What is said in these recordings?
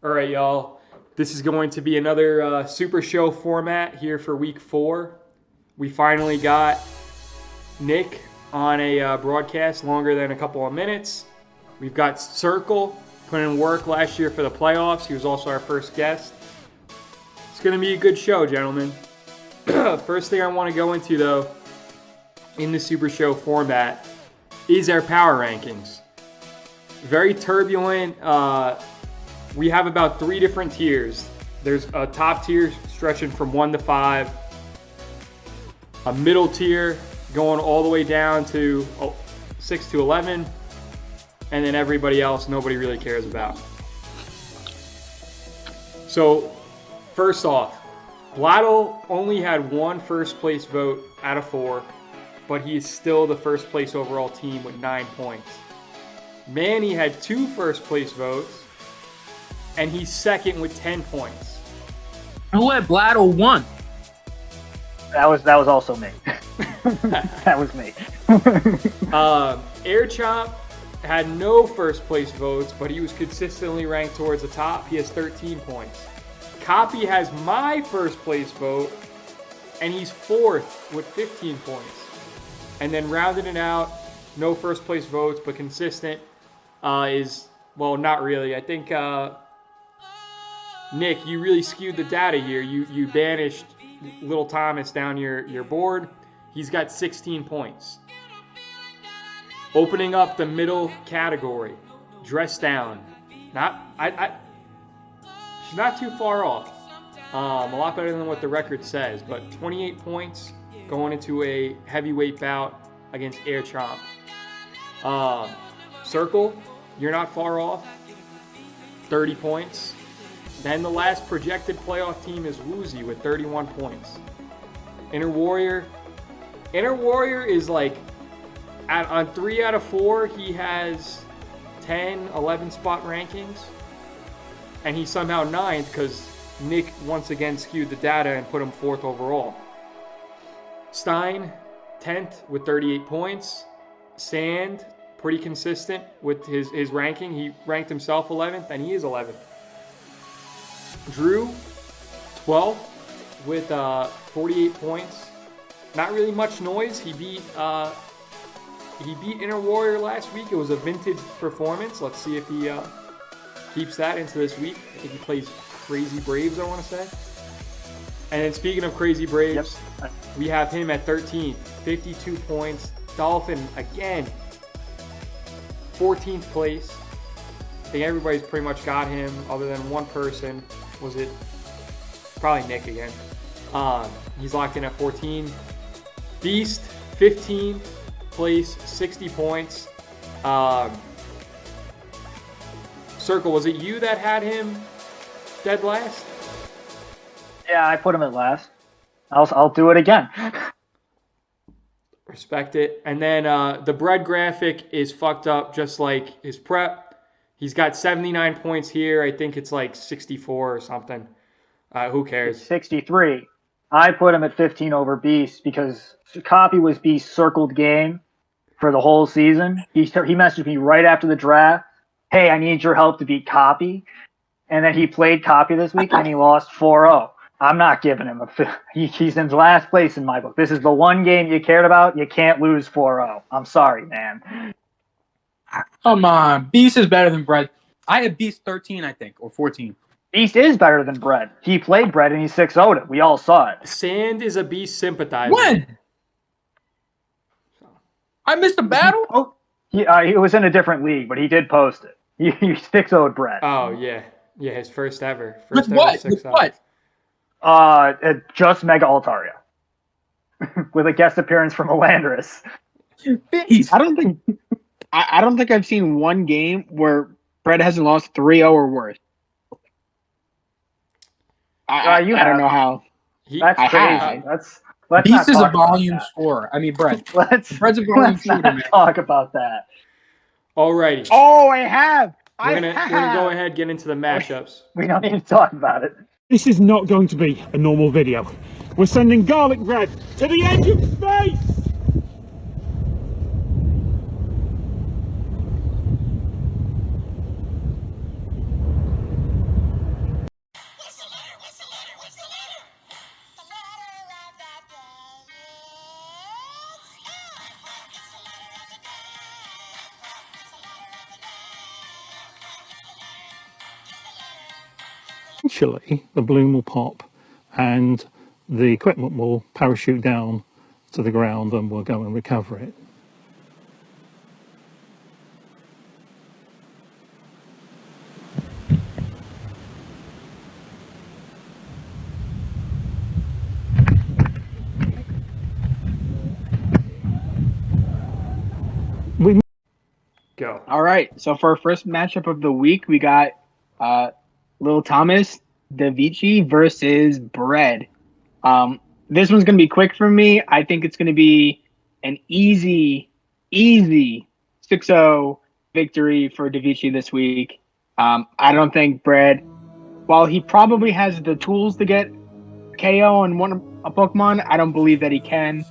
All right, y'all. This is going to be another Super Show format here for Week 4. We finally got Nick on a broadcast longer than a couple of minutes. We've got Circle put in work last year for the playoffs. He was also our first guest. It's going to be a good show, gentlemen. First thing I want to go into, though, in the Super Show format is our power rankings. Very turbulent. We have about 3 different tiers. There's a top tier stretching from 1 to 5, a middle tier going all the way down to 6 to 11, and then everybody else nobody really cares about. So, first off, Blatto only had 1 first place vote out of 4, but he's still the first place overall team with 9 points. Manny had 2 first place votes, and he's second with 10 points. Who had Blatto 1? That was also me. That was me. Air Chomp had no first place votes, but he was consistently ranked towards the top. He has 13 points. Copy has my first place vote, and he's 4th with 15 points. And then rounding it out, no first place votes, but consistent is, well, not really. I think, Nick, you really skewed the data here. You banished Little Thomas down your board. He's got 16 points. Opening up the middle category, Dress Down. She's not too far off. A lot better than what the record says, but 28 points going into a heavyweight bout against Air Chomp. Circle, you're not far off. 30 points. Then the last projected playoff team is Woozy with 31 points. Inner Warrior is like, on 3 out of 4, he has 10, 11 spot rankings. And he's somehow 9th because Nick once again skewed the data and put him 4th overall. Stein, 10th with 38 points. Sand, pretty consistent with his ranking. He ranked himself 11th, and he is 11th. Drew, 12th with 48 points. Not really much noise. He beat Inner Warrior last week. It was a vintage performance. Let's see if he keeps that into this week. I think he plays Crazy Braves, I want to say. And then speaking of Crazy Braves, we have him at 13th, 52 points. Dolphin, again, 14th place. I think everybody's pretty much got him other than one person. Was it? Probably Nick again. He's locked in at 14. Beast, 15th place, 60 points. Circle, was it you that had him dead last? Yeah, I put him at last. I'll do it again. Respect it. And then the bread graphic is fucked up just like his prep. He's got 79 points here. I think it's like 64 or something. Who cares? 63. I put him at 15 over Beast because Copy was Beast's circled game for the whole season. He messaged me right after the draft. Hey, I need your help to beat Copy. And then he played Copy this week and he lost 4-0. I'm not giving him he's in last place in my book. This is the one game you cared about. You can't lose 4-0. I'm sorry, man. Come on. Beast is better than Brett. I had Beast 13, I think, or 14. Beast is better than Brett. He played Brett and he 6-0'd it. We all saw it. Sand is a Beast sympathizer. When? I missed a battle? Oh, he was in a different league, but he did post it. He 6-0'd Brett. Oh, yeah. Yeah, his first ever. With what? With what? Just Mega Altaria. With a guest appearance from Elandris. Beast. I don't think I've seen one game where Brett hasn't lost 3-0 or worse. I don't know how. That's crazy. Let's Beast is a not volume scorer. I mean, Brett. Brett's a volume shooter, man. Talk about that. Alrighty. Oh, I have. We're gonna go ahead and get into the matchups. We don't need to talk about it. This is not going to be a normal video. We're sending garlic bread to the edge of space! Eventually, the balloon will pop and the equipment will parachute down to the ground and we'll go and recover it. Go. All right. So for our first matchup of the week, we got Lil Thomas DaVinci versus Bread. This one's gonna be quick for me. I think it's gonna be an easy 6-0 victory for DaVinci this week. I don't think Bread, while he probably has the tools to get KO and one a Pokemon, I don't believe that he can.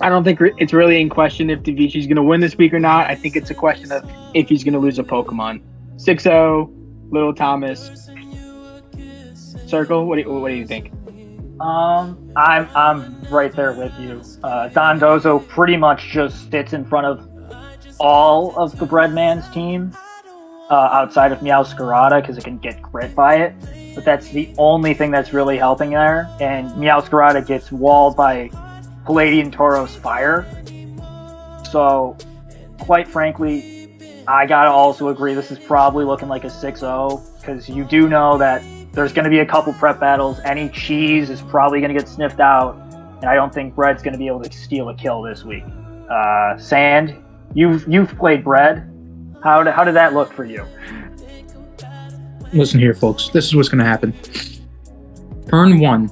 I don't think it's really in question if DaVinci's going to win this week or not. I think it's a question of if he's going to lose a Pokemon. 6-0, Little Thomas. Circle, what do you think? I'm right there with you. Don Dozo pretty much just sits in front of all of the Breadman's team outside of Meowscarada because it can get crit by it. But that's the only thing that's really helping there. And Meowscarada gets walled by Palladian Tauros Fire. So, quite frankly, I gotta also agree this is probably looking like a 6-0 because you do know that there's going to be a couple prep battles. Any cheese is probably going to get sniffed out, and I don't think Bread's going to be able to steal a kill this week. Sand, you've played Bread. How did that look for you? Listen here, folks. This is what's going to happen. Turn 1,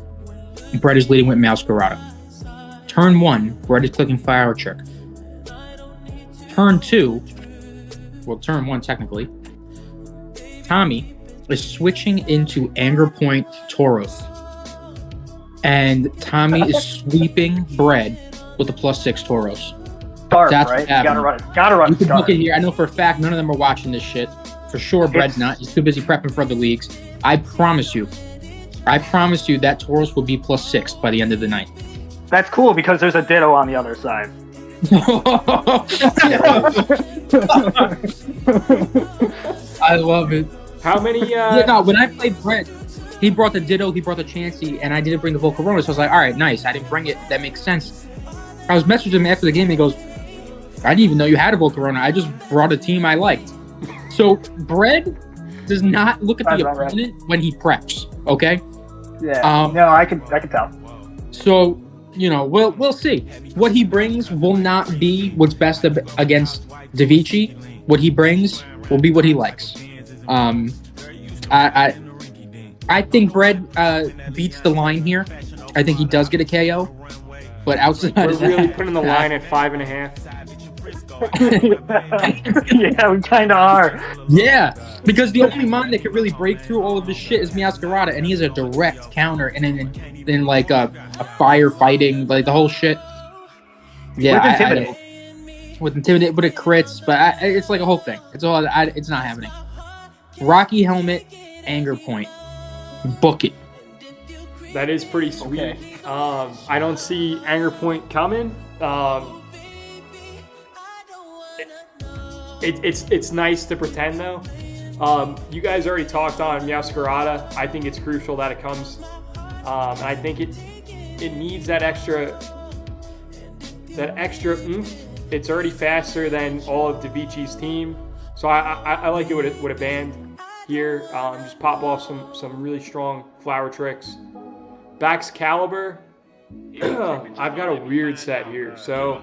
Bread is leading with Meowscarada. Turn 1, Bread is clicking Fire Trick. Turn 2, well, turn 1 technically, Tommy is switching into Anger Point Tauros. And Tommy is sweeping Bread with a +6 Tauros. Dark, That's right? You gotta run it. You can look at here. I know for a fact none of them are watching this shit. For sure, Bread's not. He's too busy prepping for other leagues. I promise you that Tauros will be +6 by the end of the night. That's cool because there's a Ditto on the other side. I love it. How many? Yeah, no, when I played Bread, he brought the Ditto, he brought the Chansey, and I didn't bring the Volcarona, so I was like, all right, nice. I didn't bring it. That makes sense. I was messaging him after the game, and he goes, I didn't even know you had a Volcarona. I just brought a team I liked. So Bread does not look at the opponent when he preps, okay? Yeah. No, I can tell. So, we'll see. What he brings will not be what's best against DaVinci. What he brings will be what he likes. I think Bread beats the line here. I think he does get a KO. But outside We're of that, really putting the line at 5.5. Yeah, we kind of are. Yeah, because the only mon that can really break through all of this shit is Meowscarada, and he has a direct counter, and then like a firefighting, like the whole shit. Yeah, with Intimidate, but it crits, but it's like a whole thing. It's not happening. Rocky Helmet, Anger Point, book it. That is pretty sweet. Okay. I don't see Anger Point coming. It's nice to pretend though. You guys already talked on Meowscarada. I think it's crucial that it comes. And I think it needs that extra oomph. It's already faster than all of DaVinci's team, so I like it with a band here. Just pop off some really strong flower tricks. Back's Caliber. I've got a weird set here, so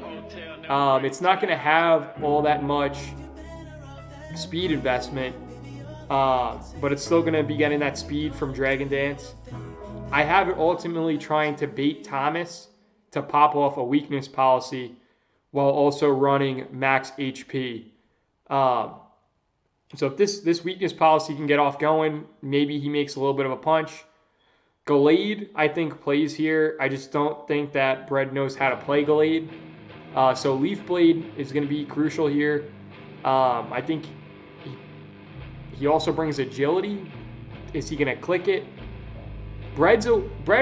it's not going to have all that much speed investment, but it's still going to be getting that speed from Dragon Dance. I have it ultimately trying to bait Thomas to pop off a weakness policy while also running max HP. So if this weakness policy can get off going, maybe he makes a little bit of a punch. Gallade, I think, plays here. I just don't think that Bread knows how to play Gallade. So Leaf Blade is going to be crucial here. I think he also brings agility. Is he going to click it? Bread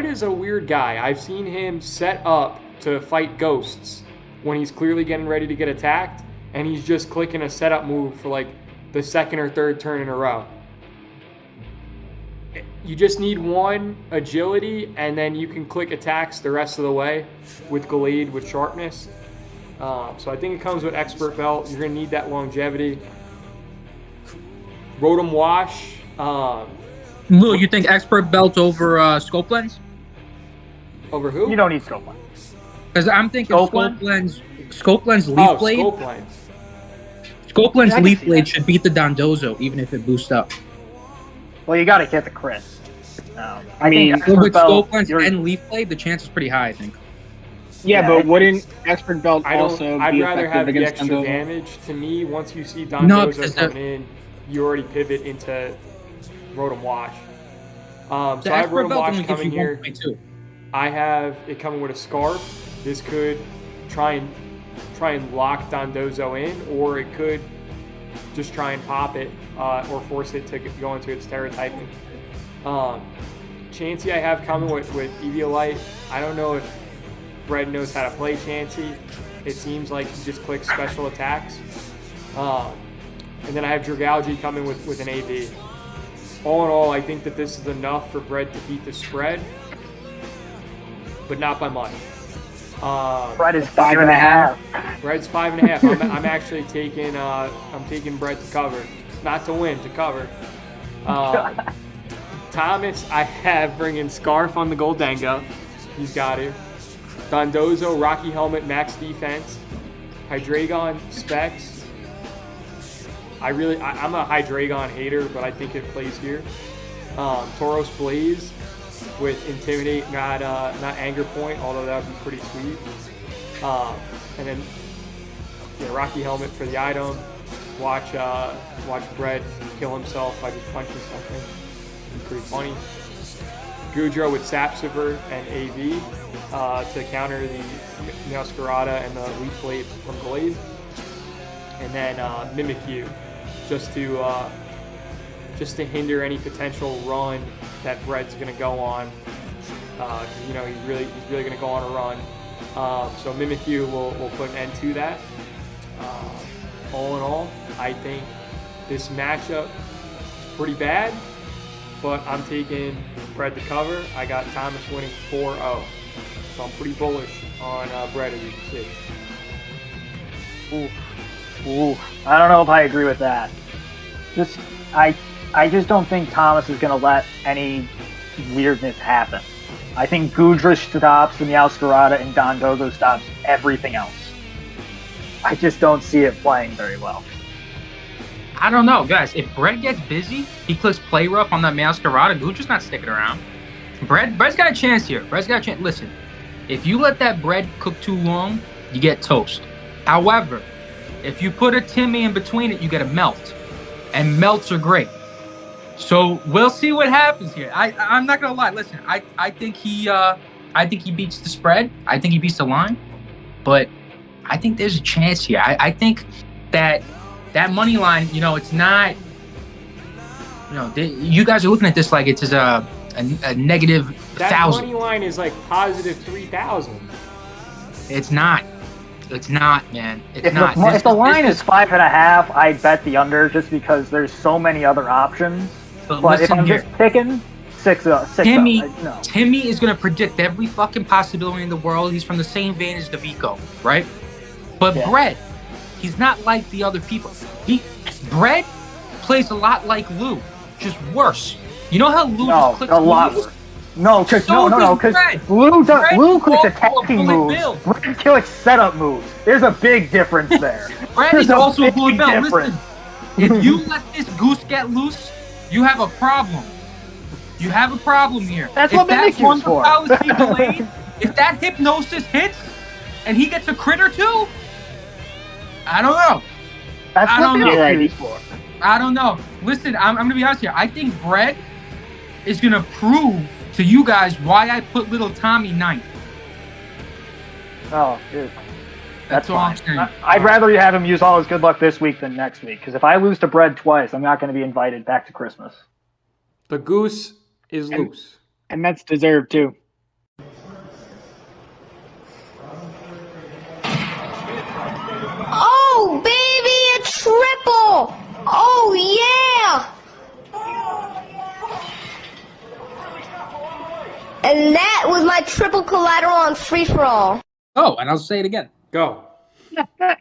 is a weird guy. I've seen him set up to fight ghosts when he's clearly getting ready to get attacked, and he's just clicking a setup move for like the second or third turn in a row. You just need one agility, and then you can click attacks the rest of the way with Gallade with sharpness. So I think it comes with expert belt. You're gonna need that longevity. Rotom wash. Lou, you think expert belt over scope lens? Over who? You don't need scope lens. Because I'm thinking Scope scope lens leaf blade. Scope lens. Scope lens I can leaf see blade that. should beat the Dondozo even if it boosts up. Well, you got to get the crit. I mean, think So expert with belt, scope lens you're- and leaf blade, the chance is pretty high, I think. Yeah, Yeah, but it's- wouldn't expert belt I don't. also I'd be rather have effective the against extra Dondozo? damage. To me, once you see No, Dondozo because coming in, you already pivot into Rotom wash. So I The have expert Rotom belt wash only gives coming you here. 1.2. I have it coming with a scarf. This could try and lock Dondozo in, or it could just try and pop it or force it to go into its Terra typing. Chansey I have coming with Eviolite. I don't know if Brett knows how to play Chansey. It seems like he just clicks special attacks. And then I have Dragalge coming with an AV. All in all, I think that this is enough for Brett to beat the spread, but not by much. Brett is 5.5. Brett's 5.5. I'm actually taking Brett to cover, not to win, to cover. Thomas, I have bringing Scarf on the Goldengo. He's got it. Dondozo, Rocky Helmet, max defense. Hydreigon, specs. I'm a Hydreigon hater, but I think it plays here. Tauros Blaze with Intimidate, not Anger Point, although that would be pretty sweet. And then Rocky Helmet for the item. Watch Brett kill himself by just punching something. It'd be pretty funny. Goodrow with Sapsiver and AV to counter the Meowscarada and the Leaf Blade from Glade. And then Mimikyu just to hinder any potential run that Brett's going to go on. He's really going to go on a run. So Mimikyu will put an end to that. All in all, I think this matchup is pretty bad, but I'm taking Brett to cover. I got Thomas winning 4-0. So I'm pretty bullish on Brett, as you can see. Ooh, I don't know if I agree with that. I just don't think Thomas is going to let any weirdness happen. I think Gudra stops the Meowscarada and Dondozo stops everything else. I just don't see it playing very well. I don't know, guys. If Brett gets busy, he clicks play rough on that Meowscarada. Gudra's not sticking around. Brett's got a chance here. Brett's got a chance. Listen, if you let that bread cook too long, you get toast. However, if you put a Timmy in between it, you get a melt. And melts are great. So we'll see what happens here. I'm not gonna lie. Listen, I think he beats the spread. I think he beats the line. But I think there's a chance here. I think that money line, it's not. You guys are looking at this like it's a negative That 1,000. money line is like positive 3,000. It's not. It's not, man. It's If not. if the line is 5.5, I'd bet the under just because there's so many other options. But if listen I'm here. just picking 6-0, no. Timmy is gonna predict every fucking possibility in the world. He's from the same vein as DeVico, right? But Yeah. Brett, he's not like the other people. Brett plays a lot like Lou, just worse. You know how Lou No, just clicks a lot moves? worse. No, because So does Brett. Lou Brett clicks also a attacking bullet moves. bill. Brett clicks setup moves. There's a big difference there. Brett There's is also a big bullet bill. difference. Listen, if you let this goose get loose, you have a problem. You have a problem here. That's if what Mimikyu's one for. fallacy delayed, if that hypnosis hits and he gets a crit or two, I don't know. That's I what don't know. Mimikyu's for. I don't know. Listen, I'm going to be honest here. I think Brett is going to prove to you guys why I put little Tommy ninth. Oh, dude. That's all I'm fine. saying. I'd rather you have him use all his good luck this week than next week. Because if I lose to Bread twice, I'm not going to be invited back to Christmas. The goose is loose. And that's deserved too. Oh, baby, a triple! Oh, yeah! And that was my triple collateral on free-for-all. Oh, and I'll say it again. Go. All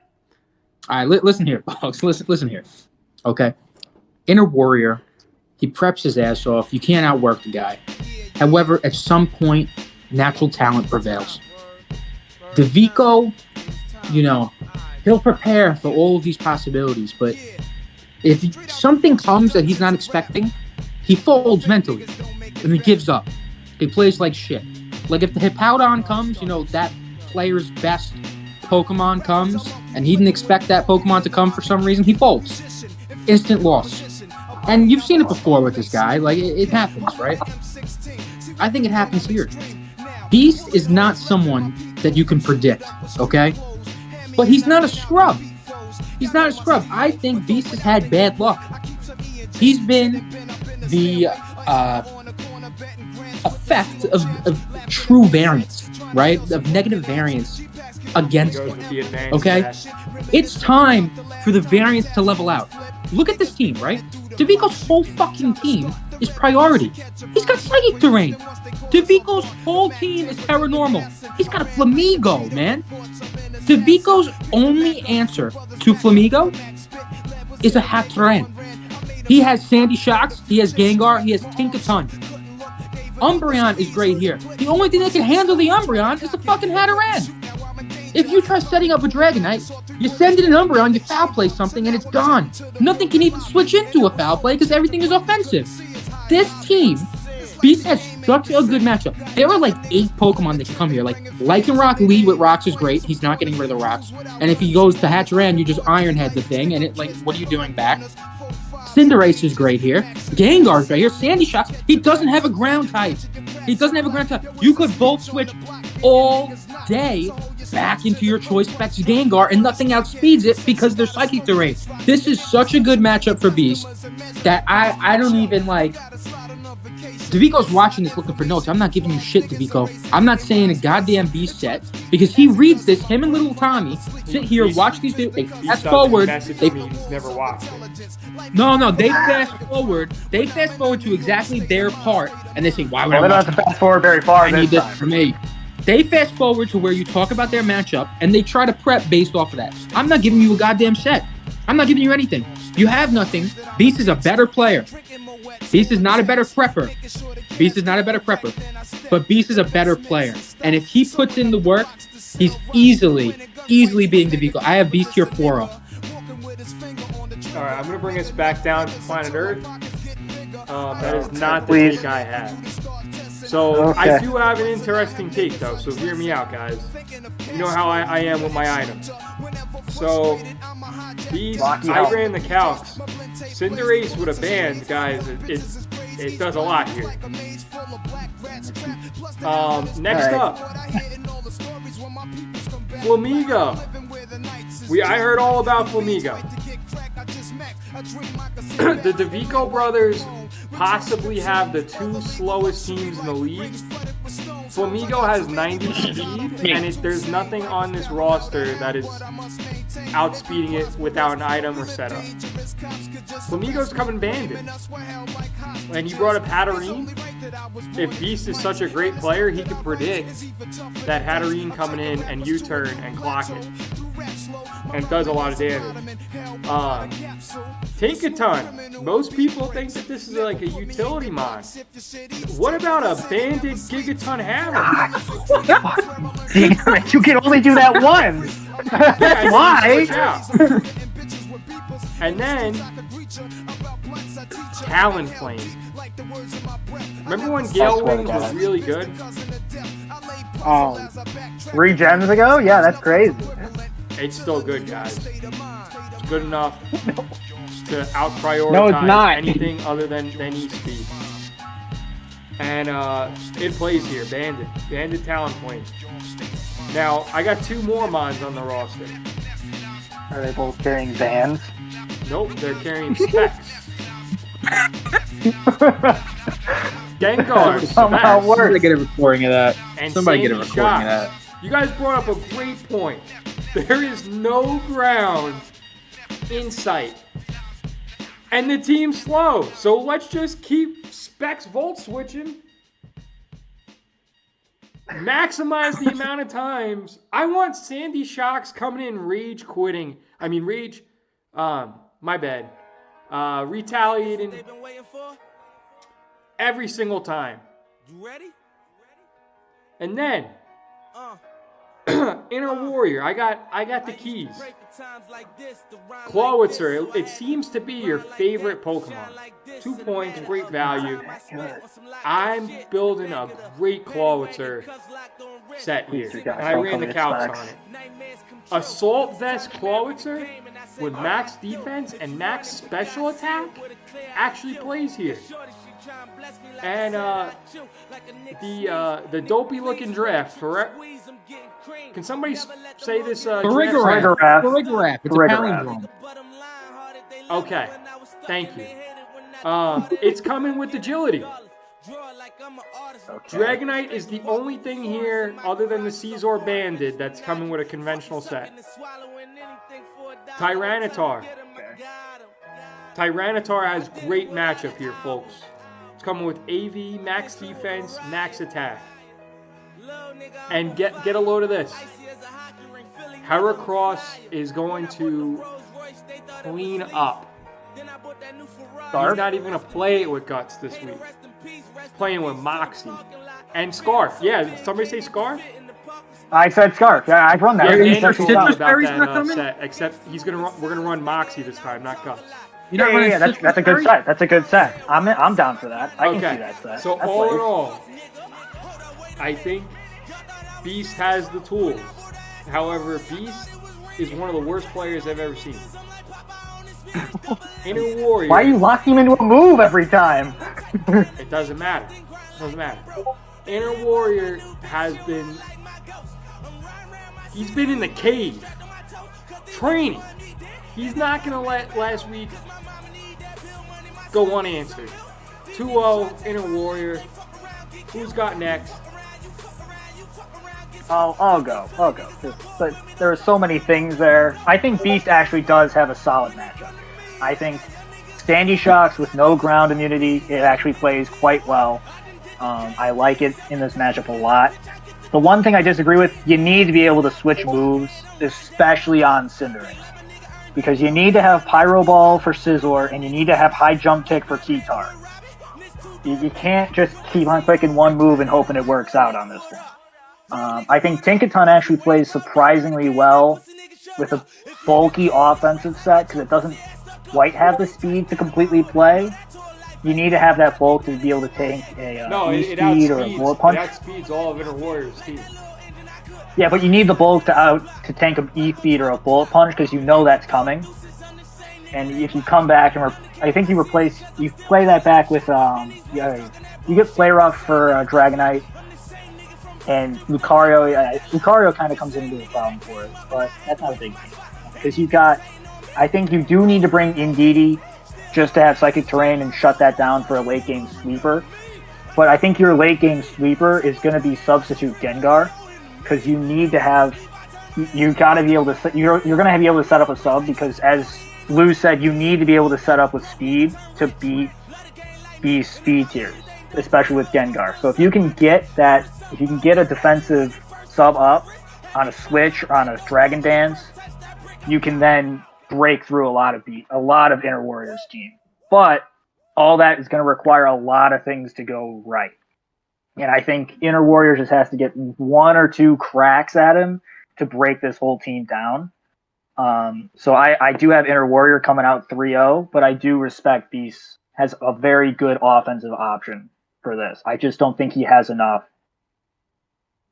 right, listen here, folks. Listen here. Okay. Inner Warrior, he preps his ass off. You can't outwork the guy. However, at some point, natural talent prevails. DeVico, he'll prepare for all of these possibilities, but if something comes that he's not expecting, he folds mentally and he gives up. He plays like shit. Like if the Hippowdon comes, that player's best Pokemon comes, and he didn't expect that Pokemon to come for some reason, he folds. Instant loss. And you've seen it before with this guy. Like, it happens, right? I think it happens here. Beast is not someone that you can predict, okay? But he's not a scrub. He's not a scrub. I think Beast has had bad luck. He's been the effect of true variance, right? Of negative variance against him, okay? It's time for the variance to level out. Look at this team, right? DeVico's whole fucking team is priority. He's got Psychic Terrain. DeVico's whole team is paranormal. He's got a Flamigo, man. DeVico's only answer to Flamigo is a Hatterene. He has Sandy Shocks, he has Gengar, he has Tinkaton. Umbreon is great here. The only thing that can handle the Umbreon is the fucking Hatterene. If you try setting up a Dragonite, you send in an Umbreon, you foul play something, and it's gone. Nothing can even switch into a foul play because everything is offensive. This team, Beast has such a good matchup. There are like 8 Pokemon that can come here. Like Lycanroc lead with rocks is great. He's not getting rid of the rocks. And if he goes to Hatterene, you just Iron Head the thing, and what are you doing back? Cinderace is great here. Gengar's right here. Sandy Shocks. He doesn't have a ground type. You could Volt Switch all day back into your Choice Specs Gengar, and nothing outspeeds it because they're Psychic Terrain. This is such a good matchup for Beast that I don't even like. DeVico's watching this looking for notes. I'm not giving you shit, DeVico. I'm not saying a goddamn Beast set because he reads this. Him and little Tommy sit here, watch these videos. They fast forward. He's never watched it. No. They fast forward. They fast forward to exactly their part, and they say, "Why would I?" They don't have to fast forward very far. I need this for me. They fast forward to where you talk about their matchup, and they try to prep based off of that. I'm not giving you a goddamn set. I'm not giving you anything. You have nothing. Beast is a better player. Beast is not a better prepper. But Beast is a better player. And if he puts in the work, he's easily beating DeVico. I have Beast here 4-0. All right, I'm going to bring us back down to planet Earth. That is not the take I have. So I do have an interesting take, though, so hear me out, guys. You know how I am with my items. So, Beast, I ran the calcs. Cinderace with a band, guys, it does a lot here. Next up, Flamigo. I heard all about Flamigo. The DeVico brothers possibly have the 2 slowest teams in the league. Flamigo has 90 speed, and there's nothing on this roster that is outspeeding it without an item or setup. Flamigo's coming banded. And you brought up Hatterene. If Beast is such a great player, he could predict that Hatterene coming in and U-turn and clock it. And does a lot of damage. Tinkaton. Most people think that this is like a utility mod. What about a banded Gigaton Hammer? Damn it, you can only do that once. Yeah, why? And then Talonflame. Remember when Gale Wings was really good? 3 gens ago? Yeah, that's crazy. It's still good, guys. It's good enough to out-prioritize anything other than E-Speed. And it plays here, Banded Talonflame. Now, I got 2 more mons on the roster. Are they both carrying bands? Nope, they're carrying specs. Gengar, somehow works. Somebody get a recording of that. You guys brought up a great point. There is no ground in sight. And the team's slow. So let's just keep specs volt switching. maximize the amount of times. I want Sandy Shocks coming in rage quitting. I mean, rage, my bad. Retaliating every single time. You ready? And then, Inner Warrior, I got the keys. Clawitzer, it seems to be your favorite Pokemon. 2 points, great value. I'm building a great Clawitzer set here, and I ran the calcs on it. Assault Vest Clawitzer with max defense and max special attack actually plays here. And the dopey looking draft for. Can somebody say this? Farigiraf. It's a palindrome. Okay, thank you. It's coming with agility. Okay. Dragonite is the only thing here, other than the Caesar Banded, that's coming with a conventional set. Tyranitar. Tyranitar has great matchup here, folks. It's coming with AV, max defense, max attack. And get a load of this. Heracross is going to clean up. He's not even going to play it with Guts this week. He's playing with Moxie. And Scarf. Yeah, did somebody say Scarf? I said Scarf. Yeah, I've run that. Yeah, Daniel Andrew said told me Citrus about Berry's that not coming? set, except we're gonna run Moxie this time, not Guts. Yeah, that's a good set. That's a good set. I'm down for that. I can see that set. So That's all in safe. all, I think Beast has the tools. However, Beast is one of the worst players I've ever seen. Inner Warrior. Why are you locking him into a move every time? It doesn't matter. It doesn't matter. Inner Warrior has been. He's been in the cave training. He's not going to let last week go unanswered. 2-0, Inner Warrior. Who's got next? I'll go. But there are so many things there. I think Beast actually does have a solid matchup. I think Sandy Shocks with no ground immunity, it actually plays quite well. I like it in this matchup a lot. The one thing I disagree with, you need to be able to switch moves, especially on Cinderace. Because you need to have Pyro Ball for Scizor, and you need to have High Jump Kick for Keytar. You can't just keep on clicking one move and hoping it works out on this one. I think Tinkaton actually plays surprisingly well with a bulky offensive set because it doesn't quite have the speed to completely play. You need to have that bulk to be able to take a E-speed or a bullet punch. It outspeeds all of Inner Warrior's team. Yeah, but you need the bulk to tank an E-speed or a bullet punch because you know that's coming. And if you come back and I think you play that back with you get Flare Rough for Dragonite. And Lucario kind of comes into the problem for it, but that's not a big deal. Because I think you do need to bring Indeedee just to have Psychic Terrain and shut that down for a late game sweeper. But I think your late game sweeper is going to be substitute Gengar, because you need to have, you got to be able to, you're going to be able to set up a sub, because as Lou said, you need to be able to set up with speed to beat these speed tiers, especially with Gengar. So if you can get a defensive sub up on a switch or on a Dragon Dance, you can then break through a lot of Inner Warrior's team. But all that is going to require a lot of things to go right. And I think Inner Warrior just has to get one or two cracks at him to break this whole team down. So I do have Inner Warrior coming out 3-0, but I do respect Beast has a very good offensive option for this. I just don't think he has enough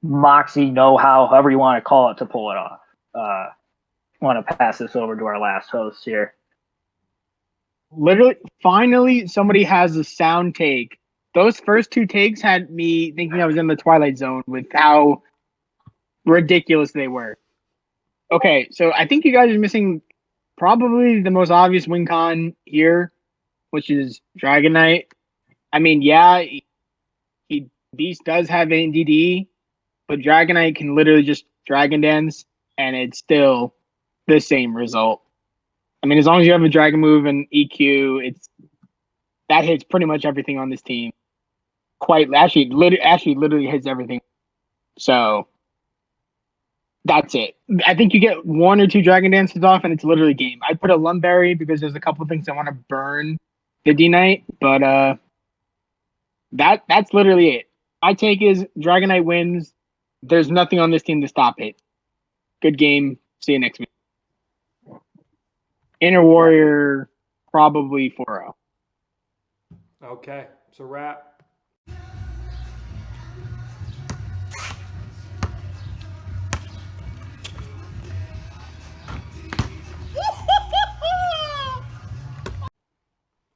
moxie, know-how, however you want to call it, to pull it off. I want to pass this over to our last host here. Literally, finally, somebody has a sound take. Those first two takes had me thinking I was in the Twilight Zone with how ridiculous they were. Okay, so I think you guys are missing probably the most obvious win con here, which is Dragonite. I mean, yeah, Beast does have NDD, but Dragonite can literally just Dragon Dance, and it's still the same result. I mean, as long as you have a Dragon move and EQ, that hits pretty much everything on this team. Literally hits everything. So that's it. I think you get 1 or 2 Dragon Dances off, and it's literally game. I put a Lumberry because there's a couple things I want to burn the D-Knight, but that's literally it. My take is Dragonite wins. There's nothing on this team to stop it. Good game. See you next week. Inner Warrior, probably 4-0. Okay, so wrap.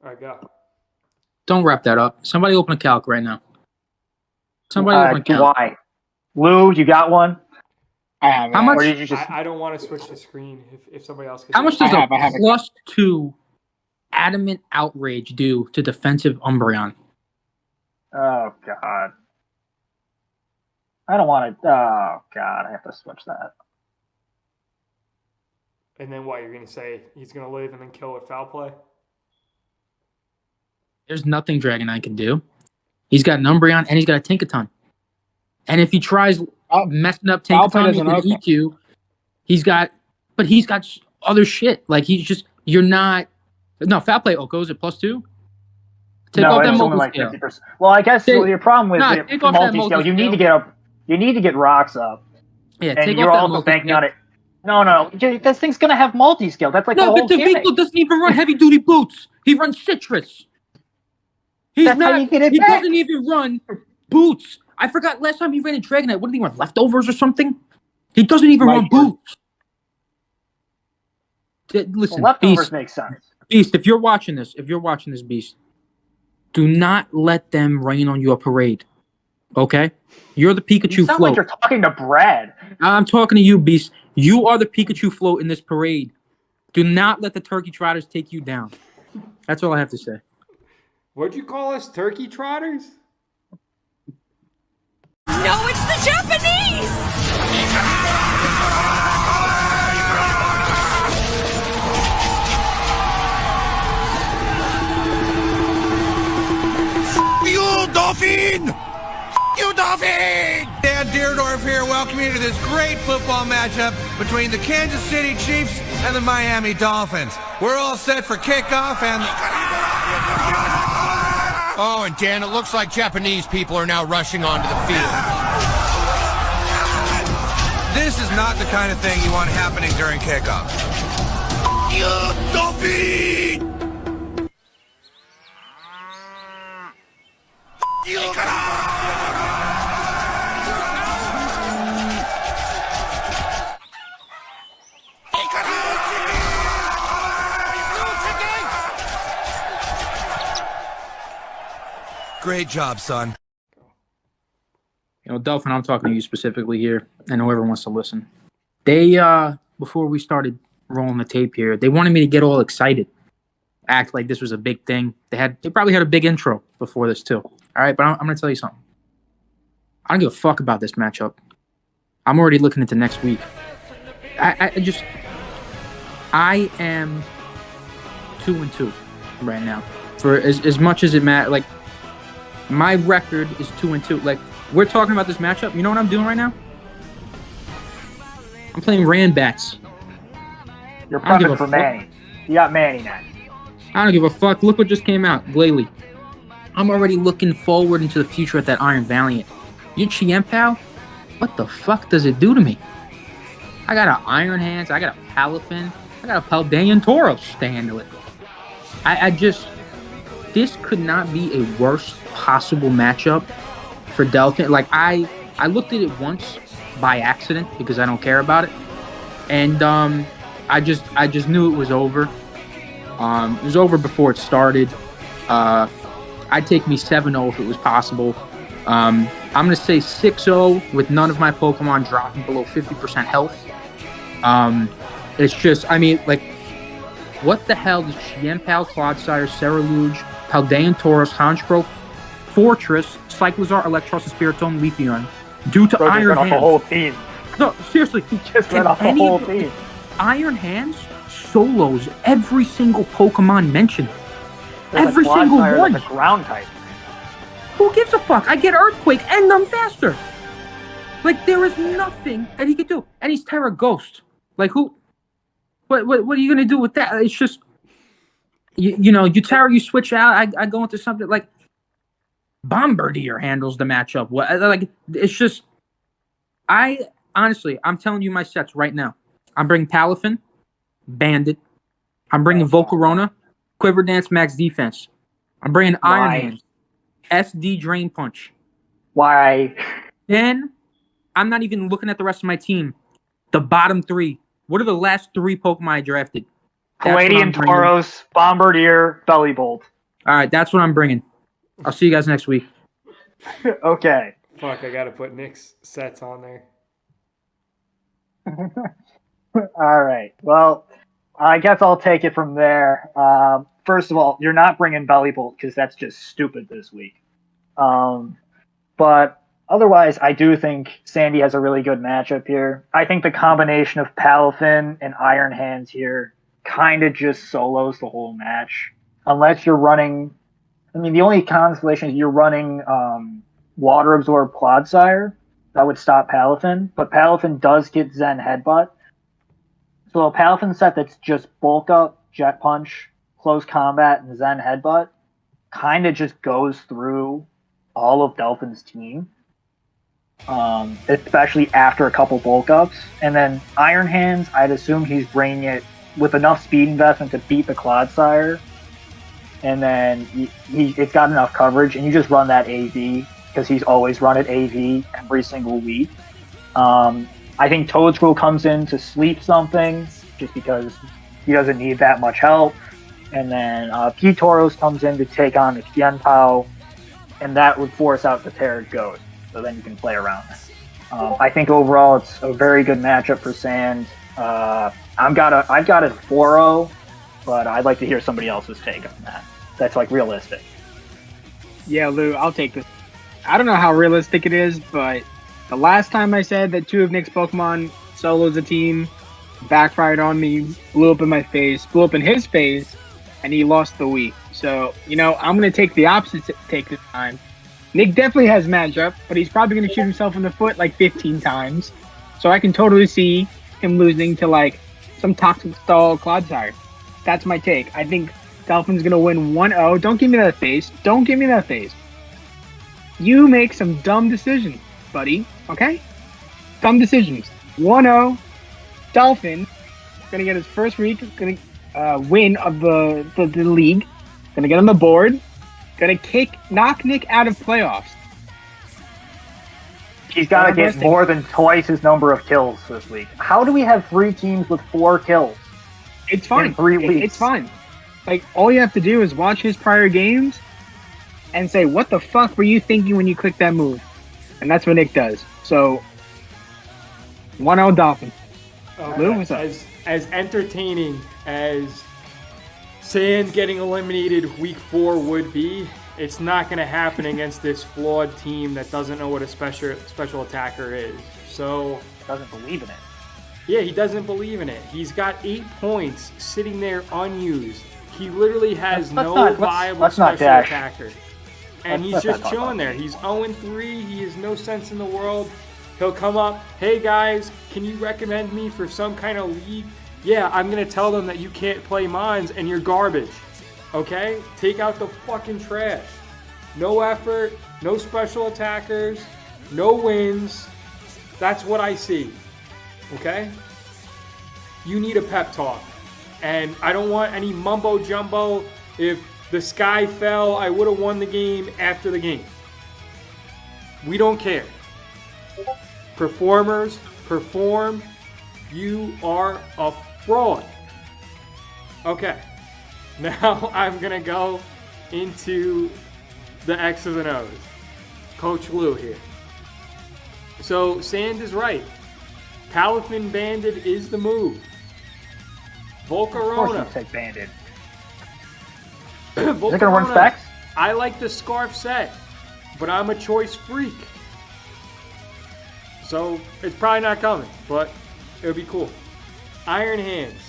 All right, go. Don't wrap that up. Somebody open a calc right now. Somebody open a calc. Why? Lou, you got one? I have. How much? Or did you just... I don't want to switch the screen if somebody else can. How much does I a have it. +2 adamant outrage do to defensive Umbreon? Oh, God. I don't want to... Oh, God, I have to switch that. And then what? You're going to say he's going to live and then kill with foul play? There's nothing Dragonite can do. He's got an Umbreon and he's got a Tinkaton. And if he tries messing up Tinkaton with an EQ, he's got other shit. Like, he's just, you're not... No, foul play, Oko, is it +2? Take off that multi-scale. 50%. Well, I guess your problem with multi-scale, you need to get rocks up. Yeah, and you're also banking on it. No, this thing's gonna have multi-scale. That's like the whole but DeVito doesn't even run heavy-duty boots. He runs citrus. He doesn't even run boots. I forgot last time he ran a Dragonite. What did he run? Leftovers or something? He doesn't even run boots. Listen, leftovers make sense. Beast, if you're watching this, Beast, do not let them rain on your parade. Okay? You're the Pikachu You sound float. like you're talking to Brad. I'm talking to you, Beast. You are the Pikachu float in this parade. Do not let the Turkey Trotters take you down. That's all I have to say. What'd you call us, turkey trotters? No, it's the Japanese! You, Dolphin! You, Dolphin! Dan Deerdorf here, welcoming you to this great football matchup between the Kansas City Chiefs and the Miami Dolphins. We're all set for kickoff and... Oh, and Dan, it looks like Japanese people are now rushing onto the field. This is not the kind of thing you want happening during kickoff. You, Dolphin! Great job, son. You know, Dolphin, I'm talking to you specifically here, and whoever wants to listen. They, before we started rolling the tape here, they wanted me to get all excited, act like this was a big thing. They probably had a big intro before this too. All right, but I'm going to tell you something. I don't give a fuck about this matchup. I'm already looking into next week. I am 2-2 right now. For as much as it matters, like, my record is 2-2. Like, we're talking about this matchup. You know what I'm doing right now? I'm playing Ranbats. You're prepping for Manny. You got Manny now. I don't give a fuck. Look what just came out. Glalie. I'm already looking forward into the future at that Iron Valiant. Your Chiempao? What the fuck does it do to me? I got an Iron Hands. I got a Palafin. I got a Paldean Tauros to handle it. I just... This could not be a worse possible matchup for Dolphin. Like, I looked at it once by accident because I don't care about it. And I just knew it was over. It was over before it started. I'd take me 7-0 if it was possible. I'm going to say 6-0 with none of my Pokemon dropping below 50% health. It's just, I mean, like, what the hell does Chiempao, Clodsire, Cerulean, Paldean Tauros, Honchkrow, Fortress, Cyclizar, Electros, Spiritomb, Leafeon do to Iron Hands? The whole team. No, seriously. He just went off the whole team. Iron Hands solos every single Pokemon mentioned. There's every single one. That's a ground type. Who gives a fuck? I get Earthquake and I'm faster. Like, there is nothing that he could do. And he's Terra Ghost. Like, who? What are you going to do with that? It's just, you Terra, you switch out. I go into something like Bombardier handles the matchup. Like, it's just, honestly, I'm telling you my sets right now. I'm bringing Palafin, Bandit. I'm bringing Volcarona, Quiver Dance, Max Defense. I'm bringing Iron Hand, SD Drain Punch. Why? Then, I'm not even looking at the rest of my team. The bottom 3. What are the last 3 Pokemon I drafted? Palladian Tauros, Bombardier, Bellybolt. All right, that's what I'm bringing. I'll see you guys next week. Okay. Fuck, I gotta put Nick's sets on there. All right. Well, I guess I'll take it from there. First of all, you're not bringing Bellybolt because that's just stupid this week. But otherwise, I do think Sandy has a really good matchup here. I think the combination of Palafin and Iron Hands here kind of just solos the whole match. Unless you're running... I mean, the only constellation is you're running Water Absorb Clodsire. That would stop Palafin. But Palafin does get Zen Headbutt. So a Palafin set that's just Bulk Up, Jet Punch, Close Combat, and Zen Headbutt kind of just goes through all of Dolphin's team. Especially after a couple Bulk Ups. And then Iron Hands, I'd assume he's bringing it with enough speed investment to beat the Clodsire. And then it's got enough coverage, and you just run that AV because he's always run it AV every single week. I think Toadscroll comes in to sleep something just because he doesn't need that much help. And then P-Tauros comes in to take on the Qianpao, and that would force out the Terra Ghost. So then you can play around that. I think overall it's a very good matchup for Sand. I've got it 4-0, but I'd like to hear somebody else's take on that. That's like realistic. Yeah, Lou, I'll take this. I don't know how realistic it is, but the last time I said that 2 of Nick's Pokemon solos a team, backfired on me, blew up in my face, blew up in his face, and he lost the week. So, I'm going to take the opposite take this time. Nick definitely has matchup, but he's probably going to shoot himself in the foot like 15 times. So I can totally see him losing to like some toxic stall Clodsire. That's my take. I think Dolphin's going to win 1-0. Don't give me that face. Don't give me that face. You make some dumb decisions, buddy. Okay? Dumb decisions. 1-0. Dolphin going to get his first week. Going to win of the league. Going to get on the board. Going to knock Nick out of playoffs. He's got to get more than twice his number of kills this week. How do we have 3 teams with 4 kills? It's fine. In 3 weeks. It's fine. Like, all you have to do is watch his prior games and say, what the fuck were you thinking when you clicked that move? And that's what Nick does. So, 1-0 Dolphin. Lou, what's up? As entertaining as Sand getting eliminated week 4 would be, it's not going to happen against this flawed team that doesn't know what a special attacker is. So doesn't believe in it. Yeah, he doesn't believe in it. He's got 8 points sitting there unused. He literally has no viable special attacker. And he's just chilling there. He's 0-3. He has no sense in the world. He'll come up, hey guys, can you recommend me for some kind of league? Yeah, I'm going to tell them that you can't play Mons and you're garbage. Okay? Take out the fucking trash. No effort, no special attackers, no wins. That's what I see. Okay? You need a pep talk. And I don't want any mumbo jumbo. If the sky fell, I would have won the game after the game. We don't care. Performers perform. You are a fraud. Okay. Now I'm going to go into the X's and O's. Coach Lou here. So Sand is right. Palafin Bandit is the move. Volcarona. Of course you take Bandit. Volcarona, is it going to run specs? I like the Scarf set, but I'm a choice freak. So it's probably not coming, but it would be cool. Iron Hands.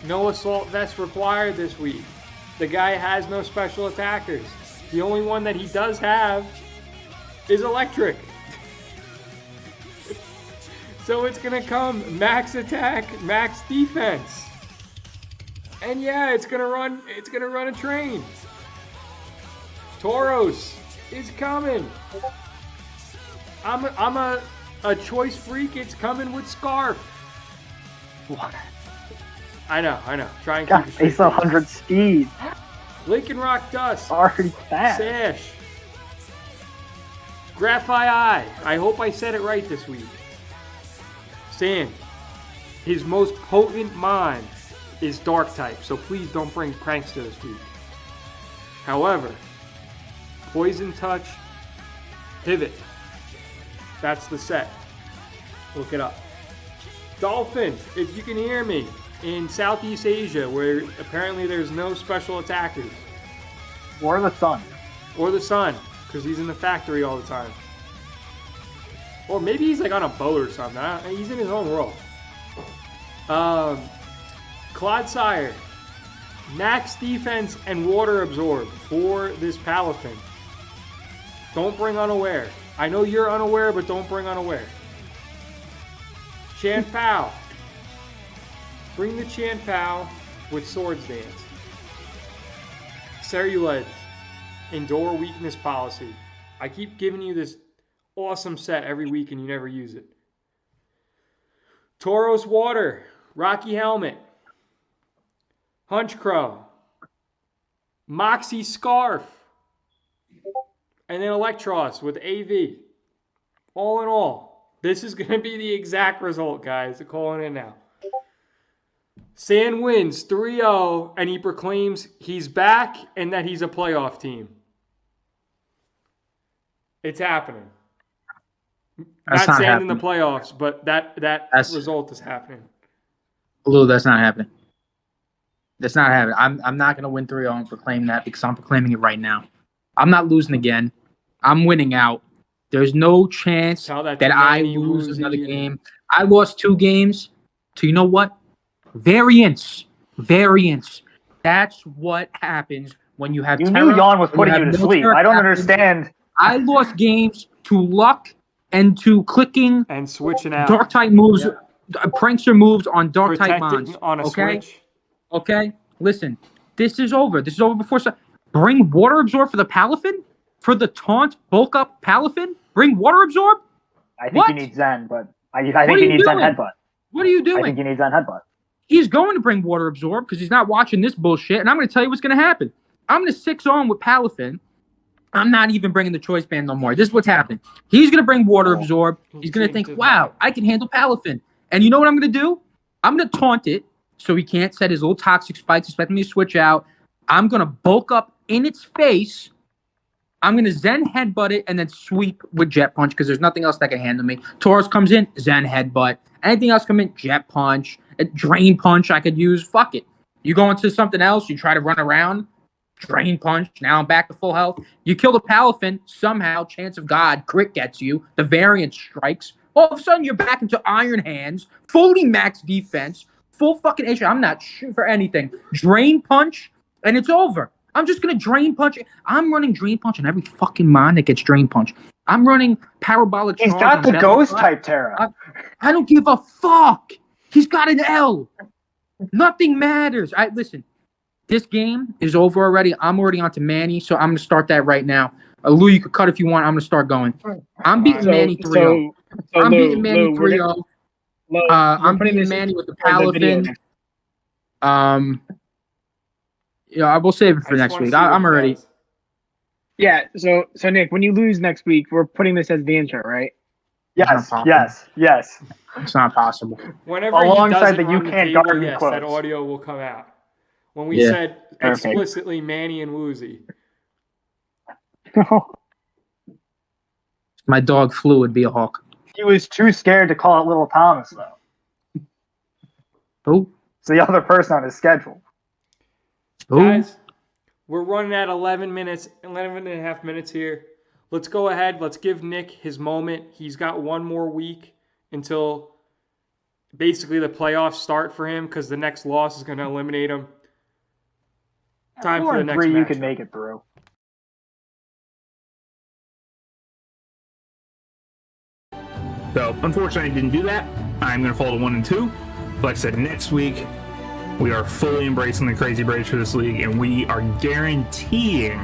No assault vest required this week. The guy has no special attackers. The only one that he does have is electric. So it's going to come max attack, max defense. And yeah, it's going to run a train. Tauros is coming. I'm a choice freak. It's coming with Scarf. What? I know. Try and God, keep it he's straight. 100 speed. Lincoln Rock Dust. Already fast. Sash. Graphite Eye. I hope I said it right this week. Sand. His most potent mon is Dark type, so please don't bring Prankster this week. However, Poison Touch, Pivot. That's the set. Look it up. Dolphin, if you can hear me, in Southeast Asia, where apparently there's no special attackers. Or the sun. Or the sun, because he's in the factory all the time. Or maybe he's like on a boat or something. He's in his own world. Clodsire, max defense and water absorb for this Palafin. Don't bring unaware. I know you're unaware, but don't bring unaware. Chan Pao. Bring the Chan Pao with Swords Dance. Ceruled, Endure Weakness Policy. I keep giving you this awesome set every week and you never use it. Tauros Water, Rocky Helmet, Hunch Crow, Moxie Scarf, and then Electros with AV. All in all, this is going to be the exact result, guys. They're calling it now. Sand wins 3-0, and he proclaims he's back and that he's a playoff team. It's happening. That's not not Sand in the happening. playoffs, but that result is happening. Lou, that's not happening. That's not happening. I'm not going to win 3-0 and proclaim that because I'm proclaiming it right now. I'm not losing again. I'm winning out. There's no chance Tell that that to I Manny, lose Woozy, another game. I lost 2 games to, you know what? Variance. That's what happens when you have You terror. knew Jan was when putting you have to no sleep. terror I don't happens. understand. I lost games to luck and to clicking And switching out. dark type moves, prankster moves on dark type Protecting mons. on a Okay? switch. Okay? Listen, this is over. This is over before. Bring water absorb for the Palafin? For the taunt bulk up Palafin? Bring water absorb? I think What? you need Zen, but I What think are you you need Zen doing? headbutt. What are you I doing? think you need Zen headbutt. He's going to bring water absorb because he's not watching this bullshit. And I'm going to tell you what's going to happen. I'm going to 6 on with Palafin. I'm not even bringing the choice band no more. This is what's happening. He's going to bring water absorb. He's going to think, wow, I can handle Palafin. And you know what I'm going to do? I'm going to taunt it so he can't set his little toxic spikes, expecting me to switch out. I'm going to bulk up in its face. I'm going to Zen headbutt it and then sweep with Jet Punch because there's nothing else that can handle me. Taurus comes in, Zen headbutt. Anything else come in, Jet Punch. A Drain Punch I could use. Fuck it. You go into something else, you try to run around, Drain Punch. Now I'm back to full health. You kill the Palafin, somehow, chance of God, crit gets you. The variant strikes. All of a sudden, you're back into Iron Hands, fully max defense, full fucking issue. I'm not shooting for anything. Drain Punch, and it's over. I'm just going to Drain Punch. I'm running Drain Punch on every fucking mon that gets Drain Punch. I'm running Parabolic He's Charge got on the Belly ghost Fly. type Terra. I don't give a fuck. He's got an L. Nothing matters. Listen, this game is over already. I'm already on to Manny, so I'm going to start that right now. Lou, you could cut if you want. I'm going to start going. I'm beating Manny 3-0. I'm beating Manny 3-0. I'm beating Manny with the Palafin. Yeah, I will save it for next week. I'm already. Yeah. So Nick, when you lose next week, we're putting this as the intro, right? Yes. It's not possible. Whenever Alongside he doesn't the you run the can't table, garden yes, quotes. that audio will come out. When we said explicitly Manny and Woozy. My dog Flu would be a hawk. He was too scared to call it Little Thomas, though. Who? It's the other person on his schedule. Who? Guys, we're running at 11 and a half minutes here. Let's go ahead. Let's give Nick his moment. He's got one more week until basically the playoffs start for him because the next loss is going to eliminate him. Time for the next match. You can make it through. So unfortunately, I didn't do that. I'm going to fall to 1 and 2. But like I said, next week we are fully embracing the Crazy Braves for this league, and we are guaranteeing.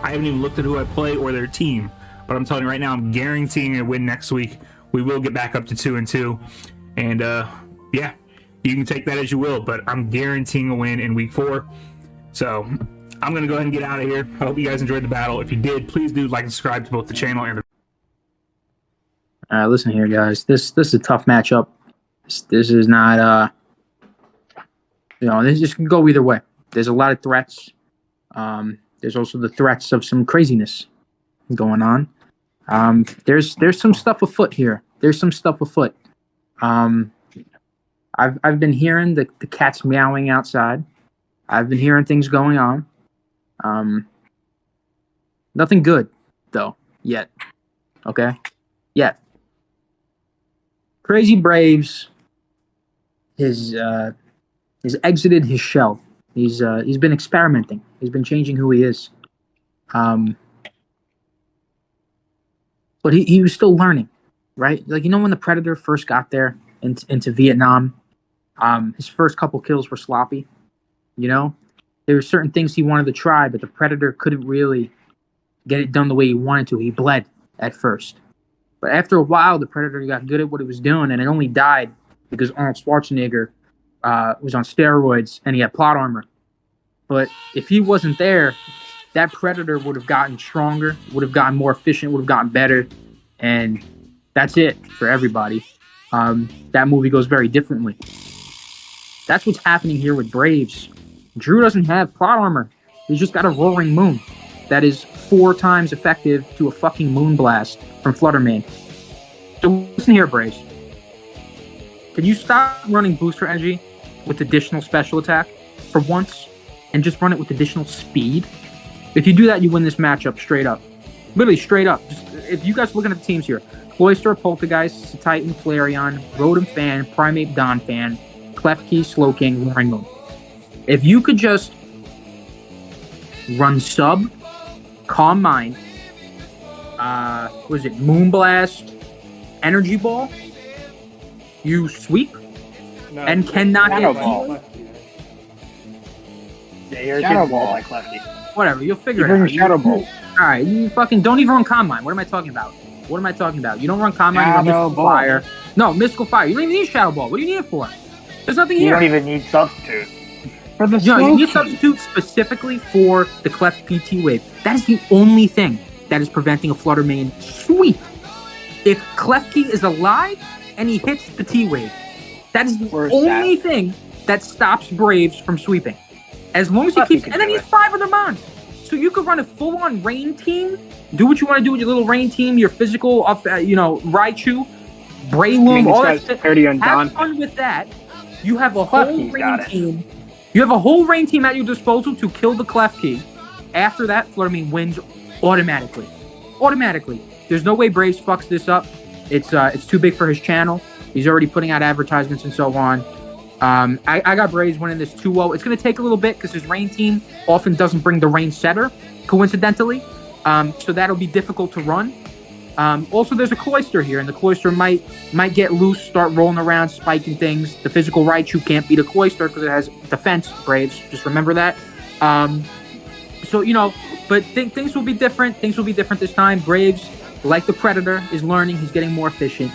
I haven't even looked at who I play or their team, but I'm telling you right now, I'm guaranteeing a win next week. We will get back up to 2 and 2, and yeah, you can take that as you will, but I'm guaranteeing a win in week 4. So I'm going to go ahead and get out of here. I hope you guys enjoyed the battle. If you did, please do like and subscribe to both the channel and the... Listen here, guys. This is a tough matchup. This is not this can go either way. There's a lot of threats. There's also the threats of some craziness going on. There's some stuff afoot here. There's some stuff afoot. I've been hearing the cats meowing outside. I've been hearing things going on. Nothing good though yet. Okay, yet. Crazy Braves has exited his shell. He's been experimenting. He's been changing who he is. But he was still learning, right? Like, when the Predator first got there into Vietnam, his first couple kills were sloppy. There were certain things he wanted to try, but the Predator couldn't really get it done the way he wanted to. He bled at first. But after a while, the Predator got good at what he was doing, and it only died because Arnold Schwarzenegger was on steroids and he had plot armor. But if he wasn't there, that Predator would have gotten stronger, would have gotten more efficient, would have gotten better, and that's it for everybody. That movie goes very differently. That's what's happening here with Braves. Drew doesn't have plot armor. He's just got a roaring moon that is 4 times effective to a fucking moon blast from Fluttermane. So listen here, Braves. Can you stop running booster energy with additional special attack for once and just run it with additional speed? If you do that, you win this matchup straight up. Literally straight up. If you guys are looking at the teams here, Cloyster, Poltergeist, Titan, Flareon, Rotom Fan, Primate, Donphan, Klefki, Slowking, Roaring Moon. If you could just run Sub, Calm Mind, Moonblast, Energy Ball, you sweep and cannot Shadow get Ball. Yeah, you're Shadow getting ball Ball. like Lefty. Whatever, you'll figure You it bring out. Shadow Ball. Alright, you fucking don't even run Calm Mind. What am I talking about? You don't run Calm Mind, you run Shadow Mystical Ball. Fire. No, Mystical Fire. You don't even need Shadow Ball. What do you need it for? There's nothing You here. don't even need substitute. For the You need slow substitute specifically for the Clef PT wave. That is the only thing that is preventing a Fluttermane sweep. If Klefki is alive and he hits the T-Wave, that is the Where's only that? thing that stops Braves from sweeping. As long as he Klefki keeps, can and then do he's it. 5 other mons. So you could run a full-on rain team, do what you want to do with your little rain team, your physical, Raichu, Breloom, all that shit. 30 on Have Don. fun with that. You have a whole Klefki's rain got it. team. You have a whole rain team at your disposal to kill the Klefki. After that, Fluttermane wins automatically. Automatically. There's no way Braves fucks this up. It's too big for his channel. He's already putting out advertisements and so on. I got Braves winning this 2-0. It's going to take a little bit because his rain team often doesn't bring the rain setter, coincidentally. So that'll be difficult to run. Also, there's a Cloyster here, and the Cloyster might get loose, start rolling around, spiking things. The physical Raichu can't beat a Cloyster because it has defense, Braves. Just remember that. But things will be different. Things will be different this time. Braves, like the Predator, is learning. He's getting more efficient.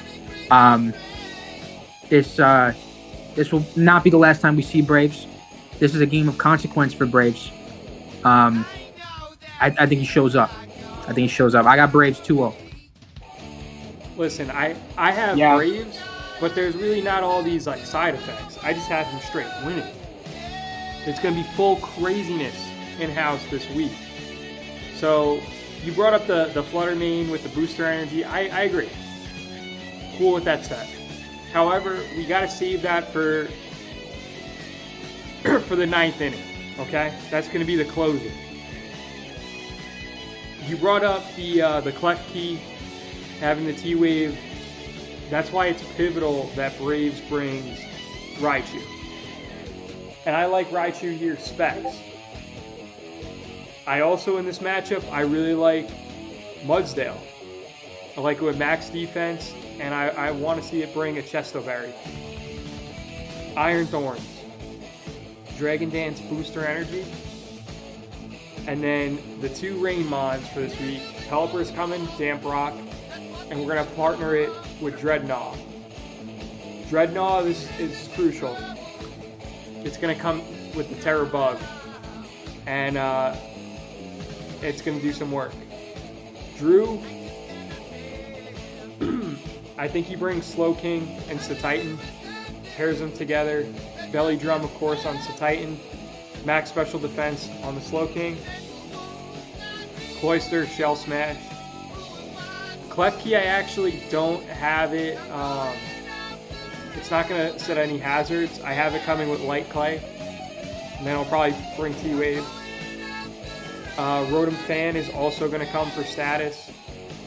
This will not be the last time we see Braves. This is a game of consequence for Braves. I think he shows up. I got Braves 2-0. Listen, I have Braves, but there's really not all these side effects. I just have them straight winning. It's going to be full craziness in-house this week. So you brought up the Fluttermane with the booster energy. I agree. Cool with that set. However, we got to save that for the 9th inning. Okay, that's going to be the closer. You brought up the Klefki having the T-Wave. That's why it's pivotal that Braves brings Raichu. And I like Raichu here specs. I also, in this matchup, I really like Mudsdale. I like it with max defense, and I want to see it bring a Chestoberry. Iron Thorns, Dragon Dance Booster Energy, and then the 2 Rain Mons for this week. Pelipper's coming, Damp Rock, and we're going to partner it with Dreadnought. Dreadnought is crucial. It's going to come with the Terror Bug, and it's going to do some work. Drew, I think he brings Slow King and Titan, pairs them together. Belly Drum, of course, on Titan. Max Special Defense on the Slow King. Cloister, Shell Smash. Klefki, I actually don't have it. It's not going to set any hazards. I have it coming with Light Clay. And then I'll probably bring T-Wave. Rotom Fan is also going to come for status.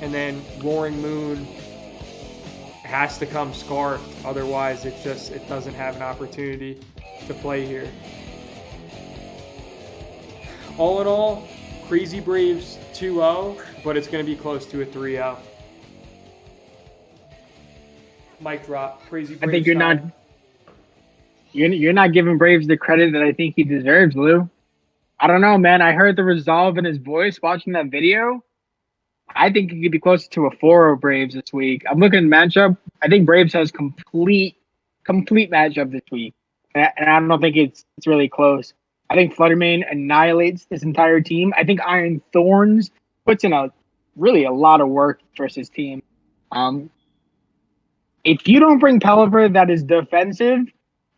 And then Roaring Moon has to come Scarfed. Otherwise, it doesn't have an opportunity to play here. All in all, Crazy Braves 2-0, but it's going to be close to a 3-0. Mic drop. Crazy Braves. I think you're not giving Braves the credit that I think he deserves, Lou. I don't know, man. I heard the resolve in his voice watching that video. I think he could be closer to a 4-0 Braves this week. I'm looking at matchup. I think Braves has complete matchup this week, and I don't think it's really close. I think Fluttermane annihilates this entire team. I think Iron Thorns puts in a lot of work versus his team. If you don't bring Pelipper that is defensive,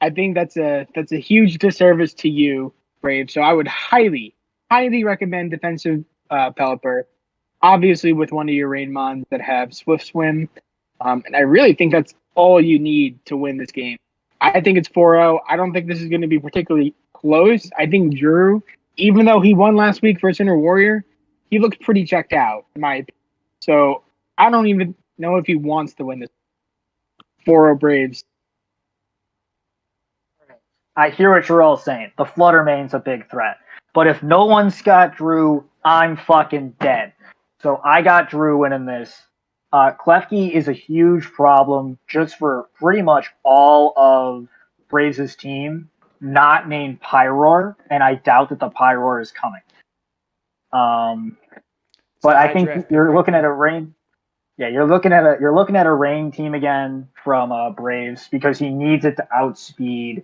I think that's a huge disservice to you, Brave. So I would highly recommend defensive Pelipper, obviously with one of your Rainmons that have Swift Swim. And I really think that's all you need to win this game. I think it's 4-0. I don't think this is going to be particularly close. I think Drew, even though he won last week versus Inner Warrior, he looks pretty checked out, in my opinion. So I don't even know if he wants to win this 4-0 Braves. I hear what you're all saying. The Fluttermane's a big threat. But if no one's got Drew, I'm fucking dead. So I got Drew winning this. Klefki is a huge problem just for pretty much all of Braves' team, not named Pyroar, and I doubt that the Pyroar is coming. But I think you're looking at a Rain. Yeah, you're looking at a Rain team again from Braves because he needs it to outspeed.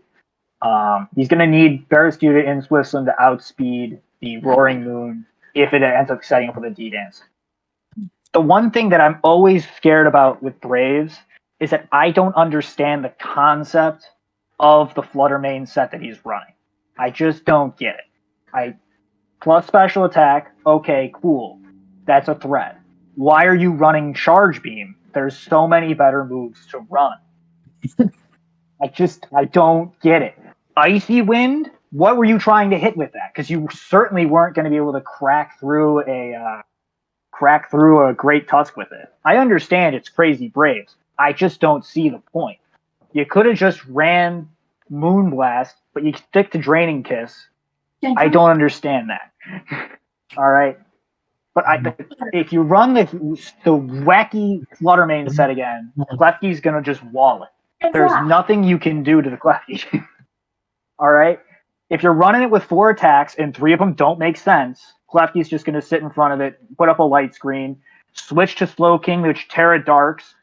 He's going to need Barraskewda and Swiftson to outspeed the Roaring Moon if it ends up setting up with a D-Dance. The one thing that I'm always scared about with Braves is that I don't understand the concept of the Fluttermane set that he's running. I just don't get it. Plus special attack, okay, cool. That's a threat. Why are you running Charge Beam? There's so many better moves to run. I don't get it. Icy Wind? What were you trying to hit with that? Because you certainly weren't going to be able to crack through a Great Tusk with it. I understand it's Crazy Braves. I just don't see the point. You could have just ran Moonblast, but you stick to Draining Kiss. I don't understand that. All right. But if you run the wacky Fluttermane set again, Klefki's going to just wall it. There's nothing you can do to the Klefki. All right? If you're running it with 4 attacks and 3 of them don't make sense, Klefki's just going to sit in front of it, put up a light screen, switch to Slow King, which Terra Darks.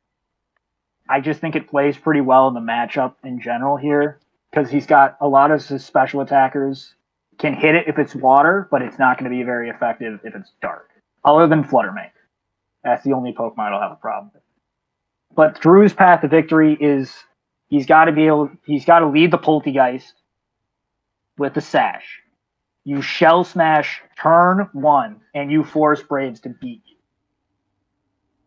I just think it plays pretty well in the matchup in general here because he's got a lot of his special attackers can hit it if it's water, but it's not going to be very effective if it's dark. Other than Fluttermane. That's the only Pokemon I'll have a problem with. But Drew's path to victory is he's got to lead the Poltegeist with the Sash. You Shell Smash turn 1 and you force Braves to beat you.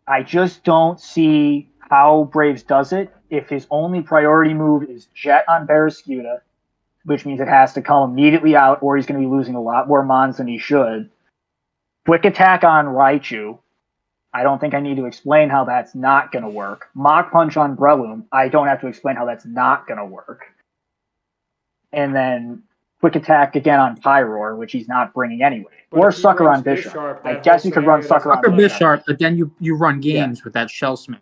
I just don't see how Braves does it if his only priority move is Jet on Barraskewda, which means it has to come immediately out or he's going to be losing a lot more Mons than he should. Quick Attack on Raichu. I don't think I need to explain how that's not going to work. Mach Punch on Breloom. I don't have to explain how that's not going to work. And then quick attack again on Pyroar, which he's not bringing anyway. But or if he Sucker runs on Bisharp. I that guess whole you could run scenario Sucker on Sucker doesn't Bisharp. Bisharp, but then you run games with that Shell Smith.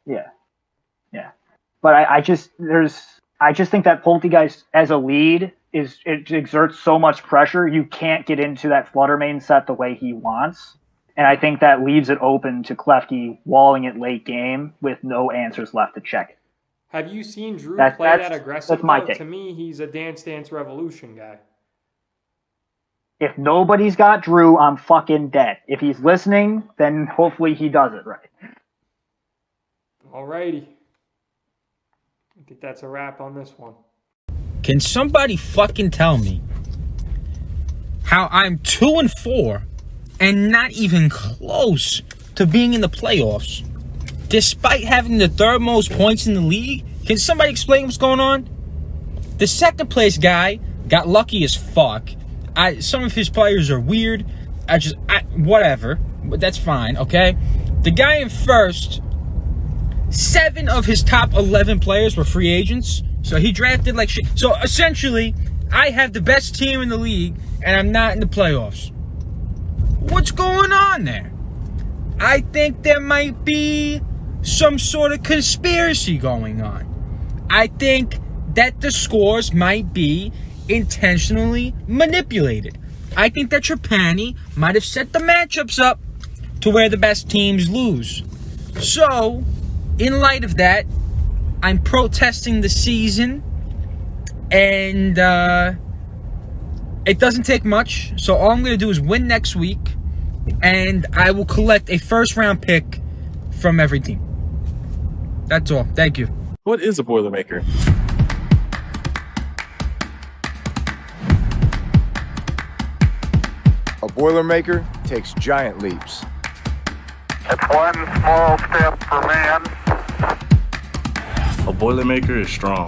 Yeah. But I just think that Poltergeist as a lead it exerts so much pressure. You can't get into that Flutter Mane set the way he wants. And I think that leaves it open to Klefki walling it late game with no answers left to check it. Have you seen Drew play that aggressive? That's my though? take. To me, he's a Dance Dance Revolution guy. If nobody's got Drew, I'm fucking dead. If he's listening, then hopefully he does it right. Alrighty. I think that's a wrap on this one. Can somebody fucking tell me how I'm 2-4 and not even close to being in the playoffs, despite having the third most points in the league? Can somebody explain what's going on? The second place guy got lucky as fuck. Some of his players are weird. Whatever, but that's fine, okay? The guy in first, 7 of his top 11 players were free agents, so he drafted like shit. So essentially, I have the best team in the league, and I'm not in the playoffs. What's going on there? I think there might be some sort of conspiracy going on. I think that the scores might be intentionally manipulated. I think that Trapani might have set the matchups up to where the best teams lose. So, in light of that, I'm protesting the season, and it doesn't take much. So all I'm going to do is win next week, and I will collect a first-round pick from every team. That's all. Thank you. What is a Boilermaker? A Boilermaker takes giant leaps. It's one small step for man. A Boilermaker is strong.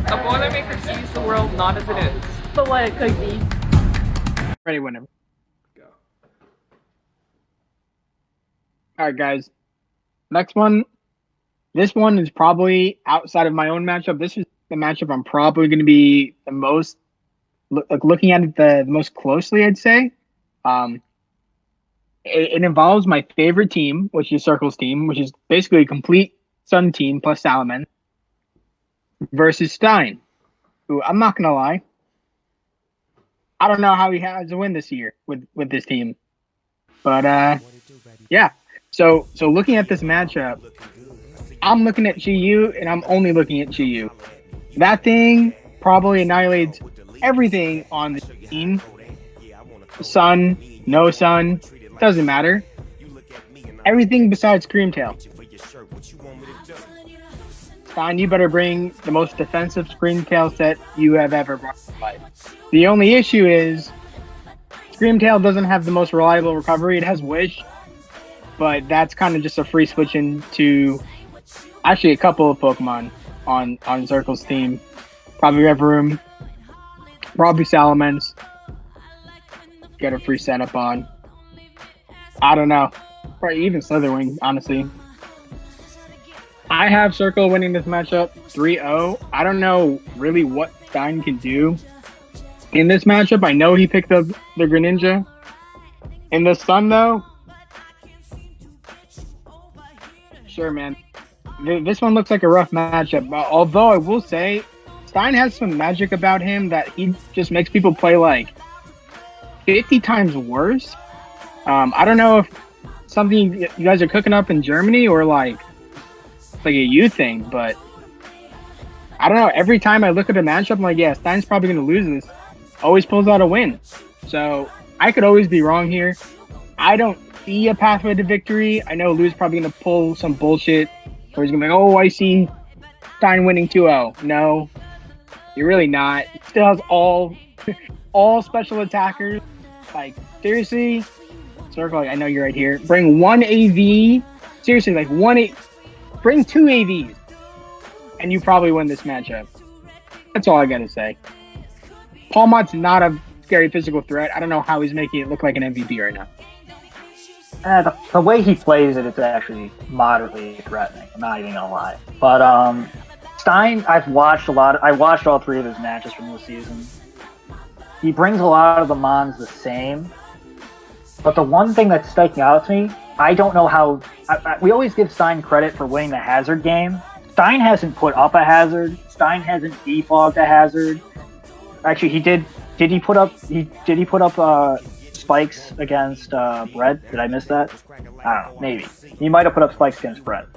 A Boilermaker sees the world not as it is, but what it could be. Ready whenever. Go. Alright, guys. Next one. This one is probably outside of my own matchup. This is the matchup I'm probably going to be the most looking at it the most closely, I'd say. It involves my favorite team, which is Circle's team, which is basically a complete Sun team plus Salaman, versus Stein, who I'm not going to lie, I don't know how he has a win this year with this team. But, yeah. So looking at this matchup, I'm looking at GU, and I'm only looking at GU. That thing probably annihilates everything on the team. Sun, no sun, doesn't matter. Everything besides Screamtail. Stein, you better bring the most defensive Screamtail set you have ever brought to life. The only issue is Screamtail doesn't have the most reliable recovery. It has Wish, but that's kind of just a free switch into actually a couple of Pokemon on Circle's team. Probably Reverum, probably Salamence. Get a free setup on. I don't know. Probably even Slitherwing, honestly. I have Circle winning this matchup 3-0. I don't know really what Stein can do in this matchup. I know he picked up the Greninja. In the Sun, though, sure, man. This one looks like a rough matchup. Although I will say, Stein has some magic about him that he just makes people play like 50 times worse. I don't know if something you guys are cooking up in Germany or like a you thing, but I don't know. Every time I look at a matchup, I'm like, yeah, Stein's probably going to lose this. Always pulls out a win. So I could always be wrong here. I don't see a pathway to victory. I know Lou's probably going to pull some bullshit where he's going to be like, oh, I see Stein winning 2-0. No, you're really not. He still has all special attackers. Like, seriously, Circle, I know you're right here. Bring one AV. Seriously, like bring 2 AVs. And you probably win this matchup. That's all I got to say. Palmott's not a scary physical threat. I don't know how he's making it look like an MVP right now. The way he plays it, it's actually moderately threatening. I'm not even gonna lie. But Stein, I watched all 3 of his matches from this season. He brings a lot of the mons the same. But the one thing that's sticking out to me, I don't know how. We always give Stein credit for winning the hazard game. Stein hasn't put up a hazard. Stein hasn't defogged a hazard. Actually, he did. Did he put up spikes against Brett? Did I miss that? I don't know. Maybe he might have put up spikes against Brett.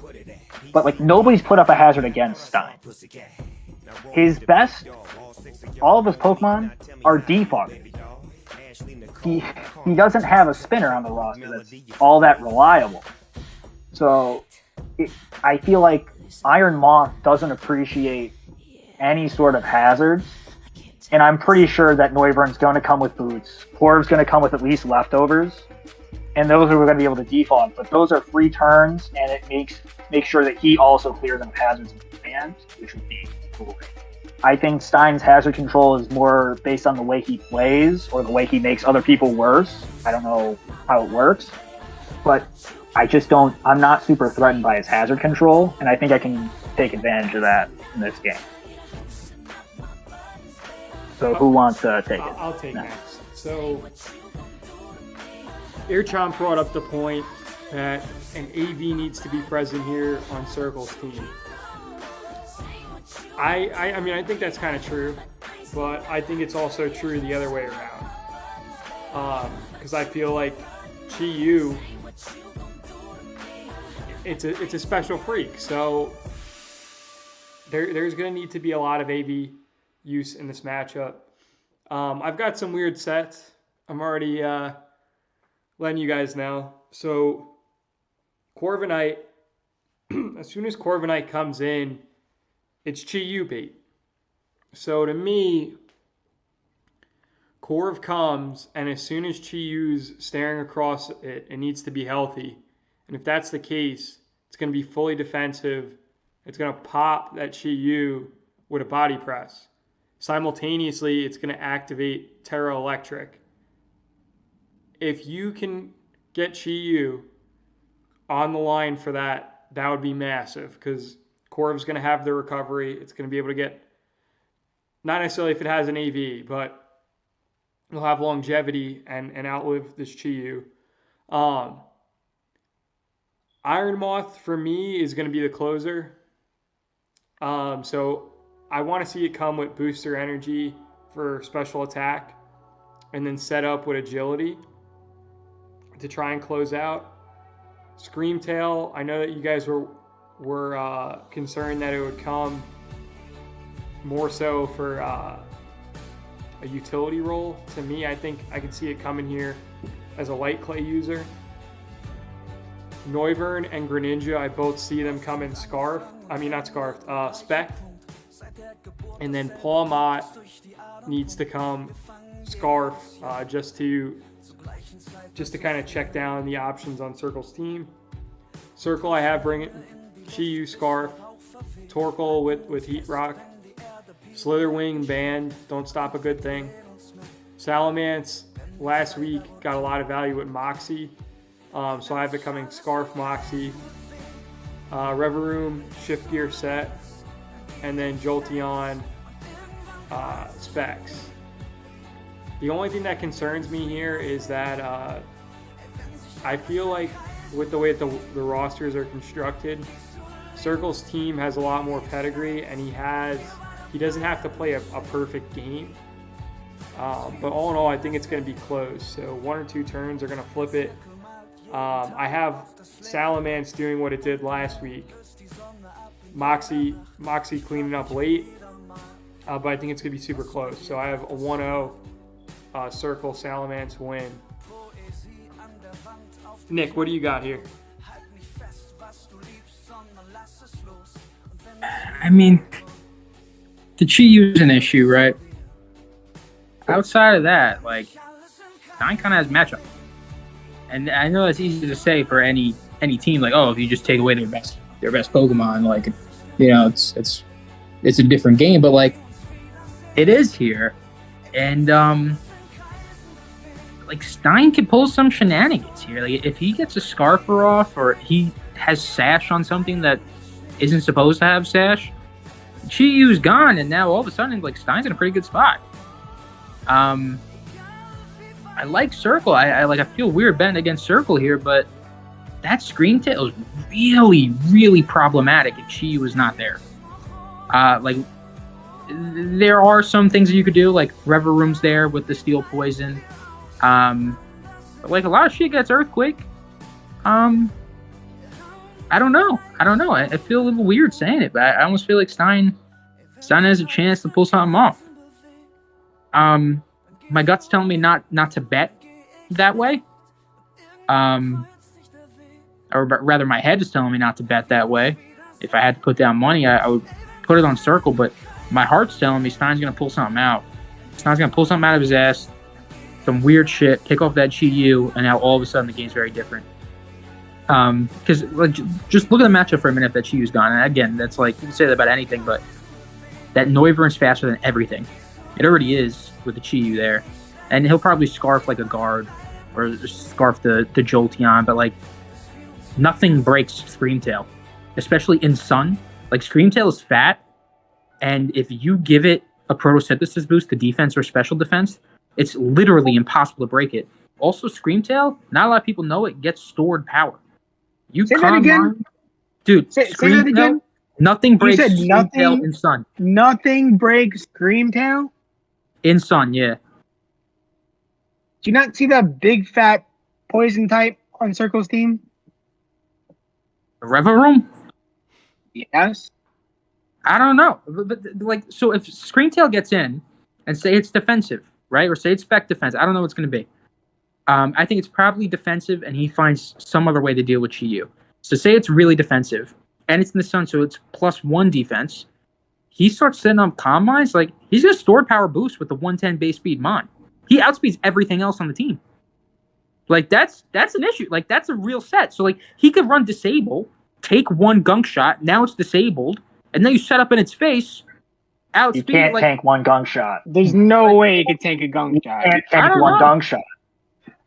But like nobody's put up a hazard against Stein. His best, all of his Pokemon are defogged. He doesn't have a spinner on the roster that's all that reliable. So I feel like Iron Moth doesn't appreciate any sort of hazards. And I'm pretty sure that Noivern's going to come with boots. Corv's going to come with at least leftovers. And those are going to be able to defog. But those are free turns, and it makes sure that he also clears them hazards in command, which would be cool. I think Stein's hazard control is more based on the way he plays or the way he makes other people worse. I don't know how it works. But I'm not super threatened by his hazard control, and I think I can take advantage of that in this game. So who wants to take it? I'll take next. So Chomp brought up the point that an AV needs to be present here on Circle's team. I mean, I think that's kind of true, but I think it's also true the other way around. Because I feel like Chi-Yu, it's a special freak, so there's going to need to be a lot of AV use in this matchup. I've got some weird sets. I'm already letting you guys know. So Corviknight, as soon as Corviknight comes in, it's Chi-Yu bait. So to me, Corv comes, and as soon as Chi-Yu's staring across it, it needs to be healthy. And if that's the case, it's going to be fully defensive. It's going to pop that Chi-Yu with a body press. Simultaneously, it's going to activate Terra Electric. If you can get Chi-Yu on the line for that, that would be massive, because Corv's going to have the recovery. It's going to be able to get, not necessarily if it has an AV, but it'll have longevity and outlive this Chi-Yu. Iron Moth, for me, is going to be the closer. So I want to see it come with booster energy for special attack and then set up with agility to try and close out. Screamtail, I know that you guys were concerned that it would come more so for a utility role. To me, I think I can see it coming here as a light clay user. Noivern and Greninja, I both see them coming Spect. And then Paul Mott needs to come Scarf just to kind of check down the options on Circle's team. Circle, I have bring it Chi-Yu Scarf, Torkoal with Heat Rock, Slitherwing Band, don't stop a good thing. Salamence last week got a lot of value with Moxie, so I have it coming Scarf Moxie, Reveroom Shift Gear Set, and then Jolteon Specs. The only thing that concerns me here is that I feel like with the way that the rosters are constructed, Circle's team has a lot more pedigree, and he doesn't have to play a perfect game. But all in all, I think it's going to be close. So 1 or 2 turns are going to flip it. I have Salamence doing what it did last week. Moxie cleaning up late, but I think it's going to be super close. So I have a 1-0 Circle Salamence win. Nick, what do you got here? I mean, the Chi-Yu is an issue, right? Outside of that, like, Stein kind of has matchup. And I know it's easy to say for any team, like, oh, if you just take away their best Pokemon, like, you know, it's a different game. But like, it is here, and like Stein could pull some shenanigans here. Like if he gets a scarfer off or he has sash on something that isn't supposed to have sash, Chi-Yu's gone, and now all of a sudden, like Stein's in a pretty good spot. I like Circle. I feel weird betting against Circle here, but that screen tail is really, really problematic if Chi-Yu was not there. Like there are some things that you could do, like Rever Room's there with the steel poison. But like a lot of shit gets earthquake. I don't know. I feel a little weird saying it, but I almost feel like Stein has a chance to pull something off. My gut's telling me not to bet that way. Or rather, my head is telling me not to bet that way. If I had to put down money, I would put it on Circle, but my heart's telling me Stein's going to pull something out. Stein's going to pull something out of his ass, some weird shit, kick off that Chi-Yu, and now all of a sudden the game's very different. Because like, just look at the matchup for a minute if that Chi-Yu's gone. And again, that's like, you can say that about anything, but that Noivern's faster than everything. It already is with the Chi-Yu there. And he'll probably scarf like a guard or scarf the Jolteon, but like nothing breaks Screamtail, especially in Sun. Like Screamtail is fat, and if you give it a photosynthesis boost to defense or special defense, it's literally impossible to break it. Also, Screamtail, not a lot of people know it, gets stored power. You say that again? Dude, say that again? Nothing breaks Screamtail nothing, in Sun. Nothing breaks Screamtail? In Sun, yeah. Do you not see that big fat poison type on Circle's team? The Reverum? Yes. I don't know. But like, so if Screamtail gets in and say it's defensive, right? Or say it's spec defense, I don't know what it's going to be. I think it's probably defensive, and he finds some other way to deal with Chi-Yu. So say it's really defensive, and it's in the Sun, so it's +1 defense. He starts setting up Calm Minds. Like, he's going to store power boost with the 110 base speed Mon. He outspeeds everything else on the team. Like, that's an issue. Like, that's a real set. So, like, he could run Disable, take one gunk shot, now it's disabled, and then you set up in its face, outspeed. You can't tank one gunk shot. There's no way you can tank a gunk shot. You can't tank one gunk shot.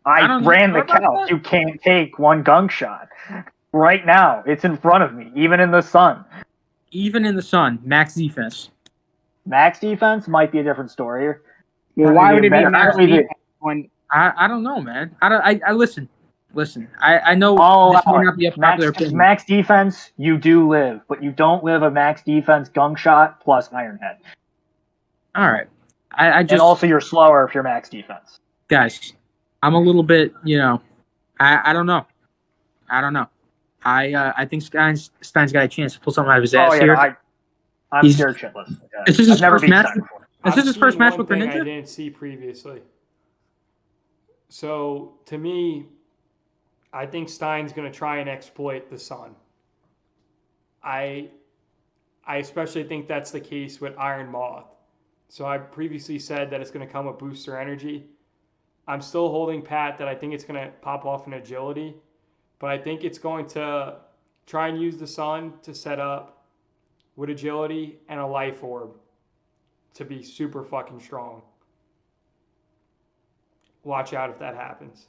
I ran the count. You can't take one gunk shot. Right now, it's in front of me, even in the Sun. Even in the Sun, max defense. Max defense might be a different story. Well, why would it be max defense when... I don't know, man. I listen. I know this may not be a popular opinion. Max defense, you do live, but you don't live a max defense gunk shot plus Iron Head. All right. I just... And also you're slower if you're max defense. Guys, I'm a little bit, I don't know. I think Stein's got a chance to pull something out of his ass here. I'm scared shitless. This is his first match. This is his first match with Greninja? I didn't see previously. So, to me, I think Stein's going to try and exploit the Sun. I especially think that's the case with Iron Moth. So, I previously said that it's going to come with booster energy. I'm still holding pat that I think it's going to pop off in agility, but I think it's going to try and use the Sun to set up with agility and a life orb to be super fucking strong. Watch out if that happens.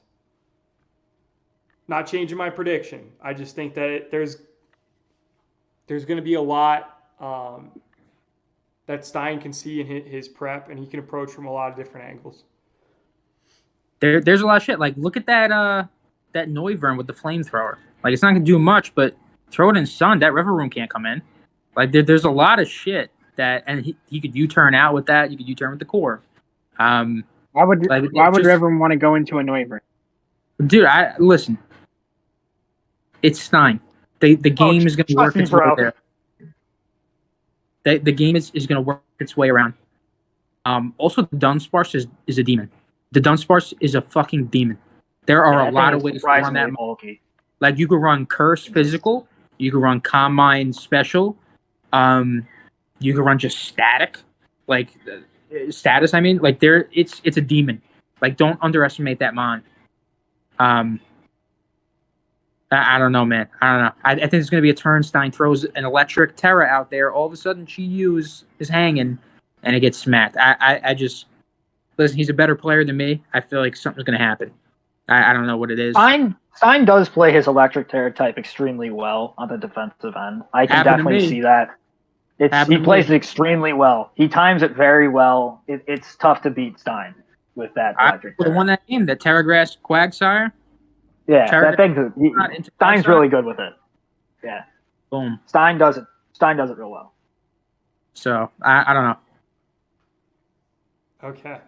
Not changing my prediction. I just think that there's going to be a lot that Stein can see in his prep, and he can approach from a lot of different angles. There's a lot of shit. Like, look at that Noivern with the flamethrower. Like, it's not going to do much, but throw it in Sun. That River Room can't come in. Like, there's a lot of shit that, and he could U-turn out with that. You could U-turn with the core. Why would River Room want to go into a Noivern? Dude, listen. It's Stein. The game is going to work its way there. The game is going to work its way around. Also, the Dunsparce is a demon. The Dunsparce is a fucking demon. There are a lot of ways to run that. Like, you could run Curse Physical. You could run Calm Mind Special. You could run just Static. Like, Status, I mean. Like, it's a demon. Like, don't underestimate that Mon. I don't know, man. I don't know. I think it's going to be a turn. Stein throws an electric Terra out there. All of a sudden, Chi-Yu is hanging, and it gets smacked. listen, he's a better player than me. I feel like something's going to happen. I don't know what it is. Stein does play his electric terror type extremely well on the defensive end. I can definitely see that. He plays it extremely well. He times it very well. It's tough to beat Stein with that electric terror. The one that name, the Terragrass Quagsire? Yeah, that thing. Stein's really good with it. Yeah. Boom. Stein does it real well. So, I don't know. Okay.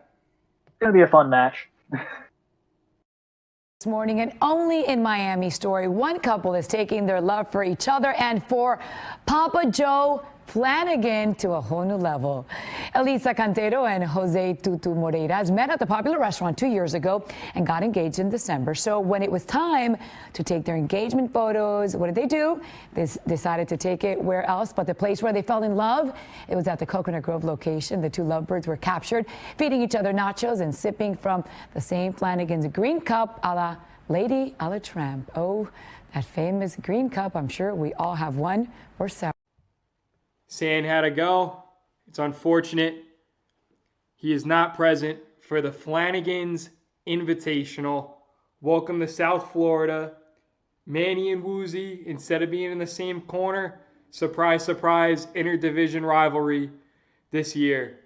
It's going to be a fun match. This morning, and only in Miami story, one couple is taking their love for each other and for Papa Joe Flanagan to a whole new level. Elisa Cantero and Jose Tutu Moreiras met at the popular restaurant 2 years ago and got engaged in December. So when it was time to take their engagement photos, what did they do? They decided to take it where else but the place where they fell in love. It was at the Coconut Grove location. The two lovebirds were captured feeding each other nachos and sipping from the same Flanagan's green cup a la Lady a la Tramp. Oh, that famous green cup. I'm sure we all have one or several. San had to go. It's unfortunate. He is not present for the Flanagan's Invitational. Welcome to South Florida. Manny and Woozy, instead of being in the same corner, surprise, surprise, interdivision rivalry this year.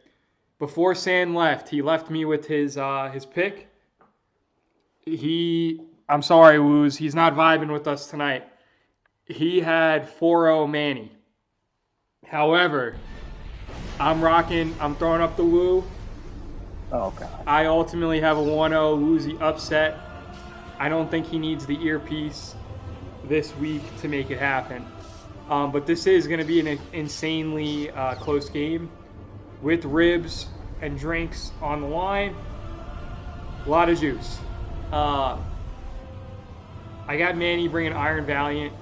Before San left, he left me with his pick. I'm sorry, Wooz, he's not vibing with us tonight. He had 4-0 Manny. However, I'm throwing up the Woo. Oh, God. I ultimately have a 1-0 Woozy upset. I don't think he needs the earpiece this week to make it happen. But this is going to be an insanely close game with ribs and drinks on the line. A lot of juice. I got Manny bringing Iron Valiant.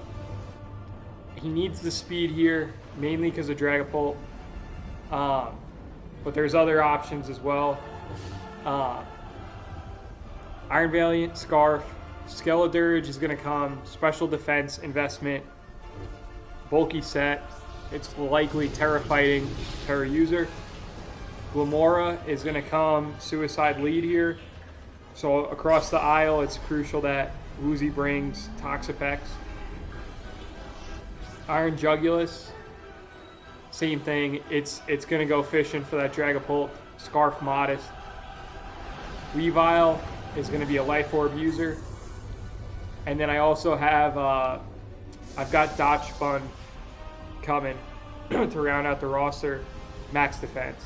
He needs the speed here, mainly because of Dragapult. But there's other options as well. Iron Valiant, Scarf, Skeledirge is going to come, Special Defense, Investment, Bulky Set. It's likely Terra Fighting, Terra User. Glamora is going to come, Suicide Lead here. So across the aisle, it's crucial that Woozy brings Toxapex. Iron Jugulus, same thing. It's going to go fishing for that Dragapult. Scarf Modest. Weavile is going to be a Life Orb user. And then I also have, I've got Dodge Spun coming to round out the roster. Max Defense.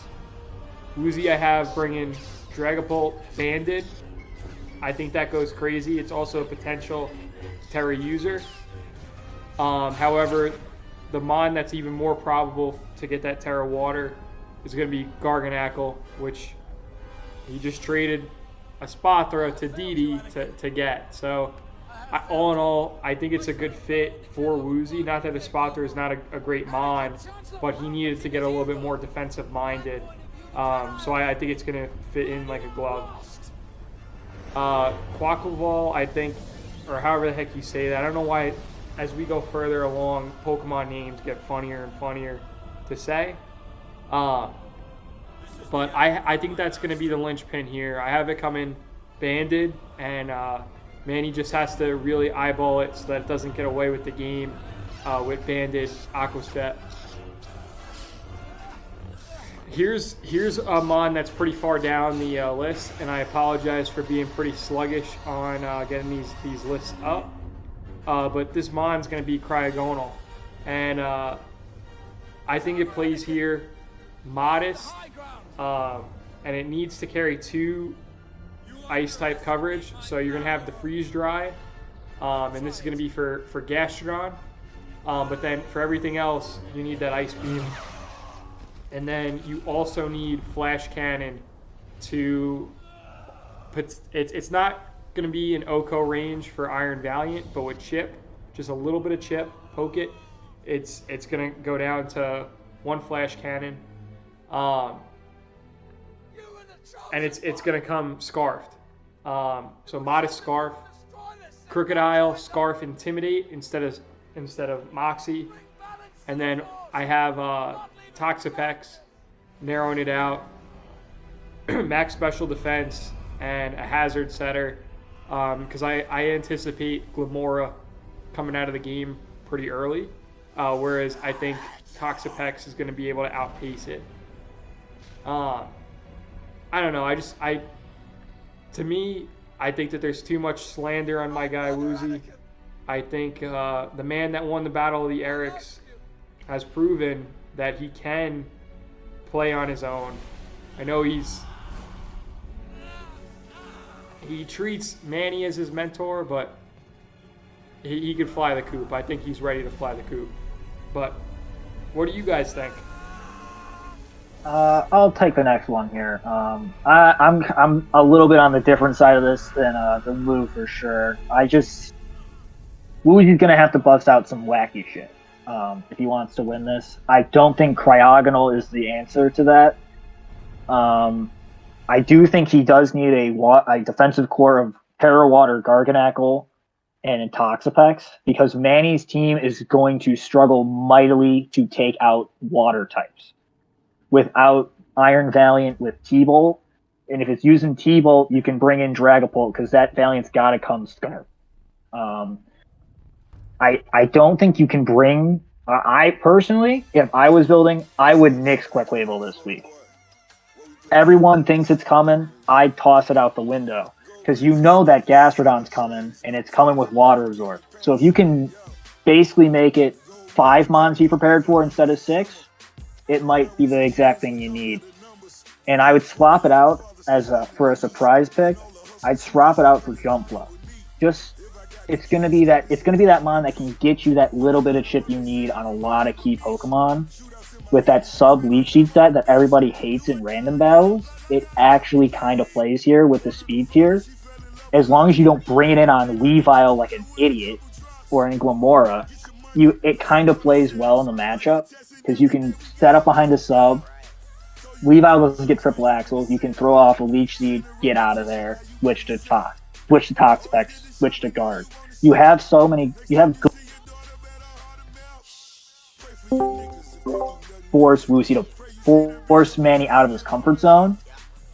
Woozy I have bringing Dragapult Banded. I think that goes crazy. It's also a potential Terra user. However, the Mon that's even more probable to get that Terra Water is going to be Garganackle, which he just traded a Spothra to Didi to get. So, all in all, I think it's a good fit for Woozy. Not that a Spothra is not a great Mon, but he needed to get a little bit more defensive-minded. So I think it's going to fit in like a glove. Quaquaval, I think, or however the heck you say that. I don't know why, as we go further along, Pokemon names get funnier and funnier to say. But I think that's going to be the linchpin here. I have it coming banded, and Manny just has to really eyeball it so that it doesn't get away with the game with banded Aqua Step. Here's a Mon that's pretty far down the list, and I apologize for being pretty sluggish on getting these lists up. But this Mon's going to be Cryogonal, and I think it plays here modest, and it needs to carry 2 Ice-type coverage. So you're going to have the Freeze Dry, and this is going to be for Gastrodon. But then for everything else, you need that Ice Beam. And then you also need Flash Cannon to put, it's not going to be an OHKO range for Iron Valiant, but with chip, just a little bit of chip, poke it, it's going to go down to 1 Flash Cannon. And it's going to come Scarfed. So Modest Scarf, Crocodile, Scarf Intimidate instead of Moxie. And then I have Toxapex, narrowing it out. max special defense and a hazard setter, because I anticipate Glamora coming out of the game pretty early, whereas I think Toxapex is going to be able to outpace it. I don't know. To me, I think that there's too much slander on my guy Woozy. I think the man that won the Battle of the Erics has proven that he can play on his own. I know he treats Manny as his mentor, but he could fly the coop. I think he's ready to fly the coop. But what do you guys think? I'll take the next one here. I'm a little bit on the different side of this than Lou for sure. Woozy's gonna have to bust out some wacky shit if he wants to win this. I don't think Cryogonal is the answer to that. I do think he does need a defensive core of Terra Water, Garganackle, and Toxapex, because Manny's team is going to struggle mightily to take out water types. Without Iron Valiant with T-Bolt, and if it's using T-Bolt, you can bring in Dragapult, because that Valiant's got to come Scarf. I don't think you can bring... I personally, if I was building, I would nix Quick Label this week. Everyone thinks it's coming. I'd toss it out the window, because you know that Gastrodon's coming, and it's coming with Water Absorb. So if you can basically make it 5 mons to be prepared for instead of 6, it might be the exact thing you need. And I would swap it out for a surprise pick. I'd swap it out for Jump Flow. It's gonna be that mon that can get you that little bit of chip you need on a lot of key Pokemon. With that sub Leech Seed set that everybody hates in random battles, it actually kind of plays here with the speed tier. As long as you don't bring it in on Weavile like an idiot or in Glamora, it kind of plays well in the matchup, because you can set up behind a sub. Weavile doesn't get triple axles. You can throw off a Leech Seed, get out of there, switch to Toxapex, switch to Guard. You have force Woozy to force Manny out of his comfort zone.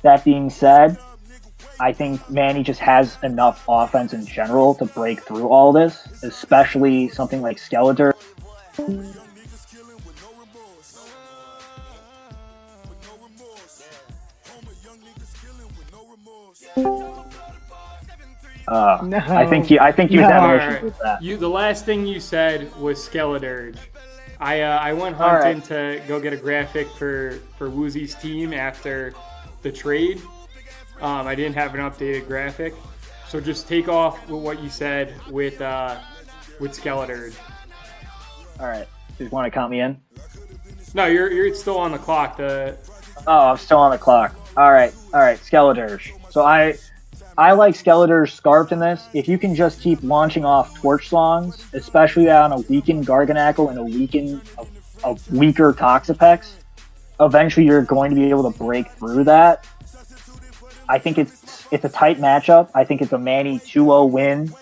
That being said, I think Manny just has enough offense in general to break through all this, especially something like Skeletor. No. I think you have issues with that. The last thing you said was Skeledirge. I went hunting to go get a graphic for Woozy's team after the trade. I didn't have an updated graphic, so just take off with what you said with Skeledirge. All right, you want to count me in? No, you're still on the clock. I'm still on the clock. All right, Skeledirge. So I like Skeletor's Scarf in this. If you can just keep launching off Torch Songs, especially on a weakened Garganackle and a weaker Toxapex, eventually you're going to be able to break through that. I think it's a tight matchup. I think it's a Manny 2-0 win,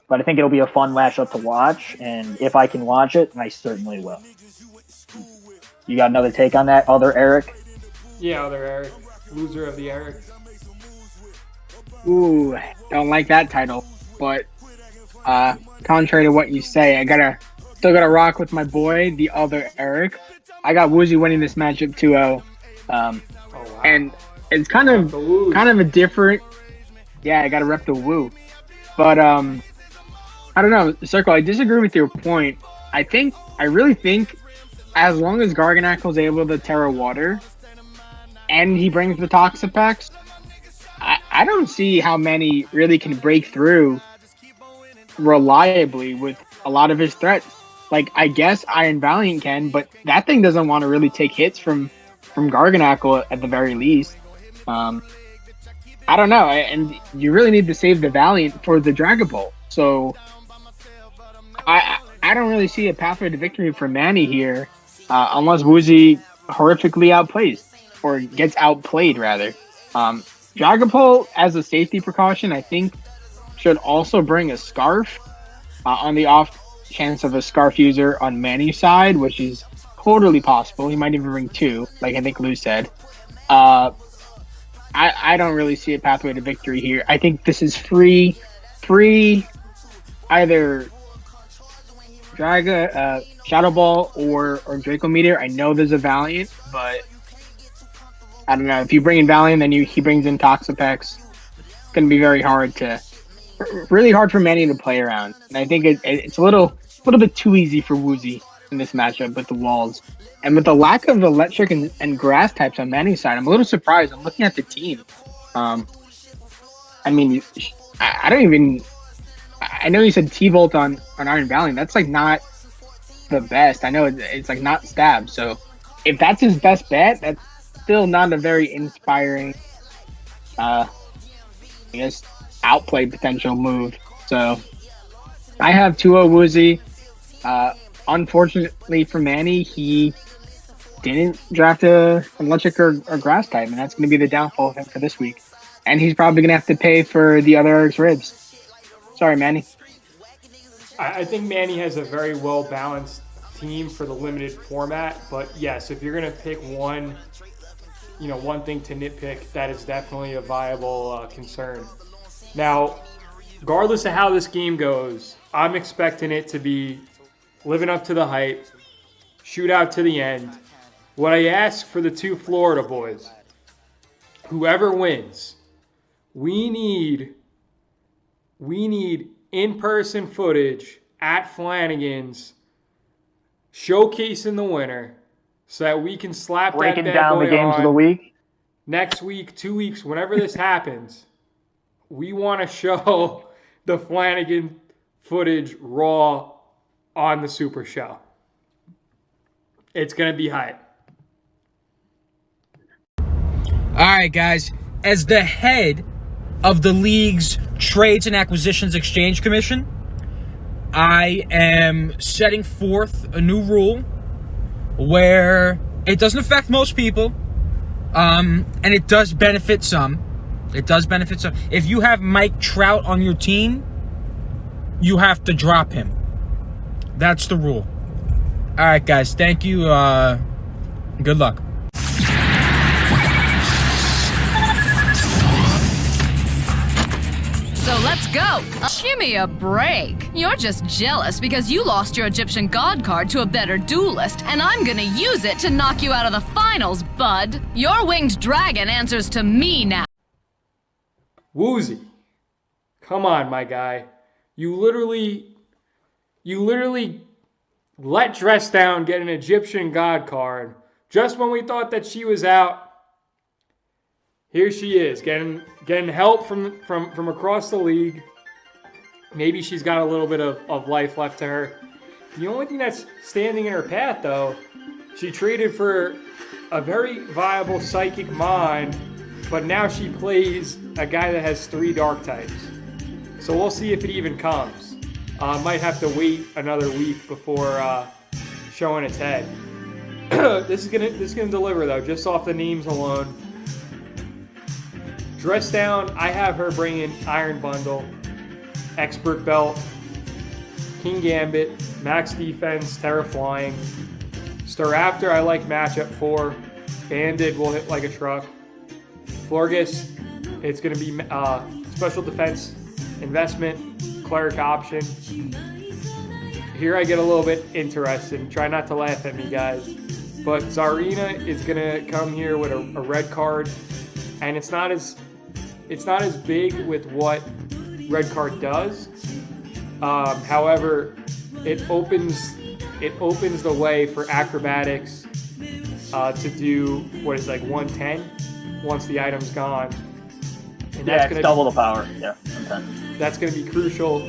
but I think it'll be a fun matchup to watch, and if I can watch it, I certainly will. You got another take on that, other Eric? Yeah, other Eric. Loser of the Eric. Ooh, don't like that title. But contrary to what you say, still gotta rock with my boy, the other Eric. I got Woozy winning this matchup 2-0. Wow. And it's kind of a different. Yeah, I gotta rep the woo. But I don't know, Circle. I disagree with your point. I really think as long as Garganackle's able to Terra Water, and he brings the Toxapex, I don't see how Manny really can break through reliably with a lot of his threats. Like, I guess Iron Valiant can, but that thing doesn't want to really take hits from Garganackle at the very least. I don't know, and you really need to save the Valiant for the Dragapult. So I don't really see a pathway to victory for Manny here, unless Woozy horrifically outplays, or gets outplayed rather. Dragapult, as a safety precaution, I think should also bring a Scarf on the off chance of a Scarf user on Manny's side, which is totally possible. He might even bring 2, like I think Lou said. I I don't really see a pathway to victory here. I think this is free either Draga, Shadow Ball or Draco Meteor. I know there's a Valiant, but I don't know. If you bring in Valiant, then he brings in Toxapex. It's going to be really hard for Manny to play around. And I think it's a little bit too easy for Woozy in this matchup with the walls. And with the lack of electric and grass types on Manny's side, I'm a little surprised. I'm looking at the team. I mean, I don't even... I know you said T-Volt on Iron Valiant. That's like not the best. I know it's like not stab. So if that's his best bet, that's still not a very inspiring, I guess, outplay potential move. So I have 2-0 Woozy. Unfortunately for Manny, he didn't draft an electric or grass type, and that's going to be the downfall of him for this week. And he's probably going to have to pay for the other Eric's ribs. Sorry, Manny. I think Manny has a very well-balanced team for the limited format, but yes, if you're going to pick one thing to nitpick, that is definitely a viable concern. Now, regardless of how this game goes, I'm expecting it to be living up to the hype, shootout to the end. What I ask for the two Florida boys, whoever wins, we need in-person footage at Flanagan's showcasing the winner so that we can slap breaking that bad down boy the games on of the week. Next week, 2 weeks, whenever this happens. We want to show the Flanagan footage raw on the Super Show. It's going to be hype. All right, guys. As the head of the league's Trades and Acquisitions Exchange Commission, I am setting forth a new rule where it doesn't affect most people, and it does benefit some. It does benefit some. If you have Mike Trout on your team, you have to drop him. That's the rule. All right, guys. Thank you. Good luck. So let's go. Give me a break. You're just jealous because you lost your Egyptian god card to a better duelist, and I'm gonna use it to knock you out of the finals, bud. Your winged dragon answers to me now. Woozy, come on, my guy. You literally let Dress Down get an Egyptian god card just when we thought that she was out. Here she is, getting help from across the league. Maybe she's got a little bit of life left to her. The only thing that's standing in her path, though, she traded for a very viable Psychic Mon, but now she plays a guy that has 3 dark types. So we'll see if it even comes. Might have to wait another week before showing its head. This is gonna deliver, though, just off the names alone. Dress Down, I have her bring in Iron Bundle, Expert Belt, King Gambit, Max Defense, Terra Flying. Staraptor, I like matchup 4. Banded will hit like a truck. Florgus, it's going to be Special Defense Investment, Cleric Option. Here I get a little bit interested. Try not to laugh at me, guys. But Zarina is going to come here with a red card. And it's not as big with what red card does. However, it opens the way for Acrobatics to do what is like 110 once the item's gone. And yeah, it's double the power. Yeah, 110. That's going to be crucial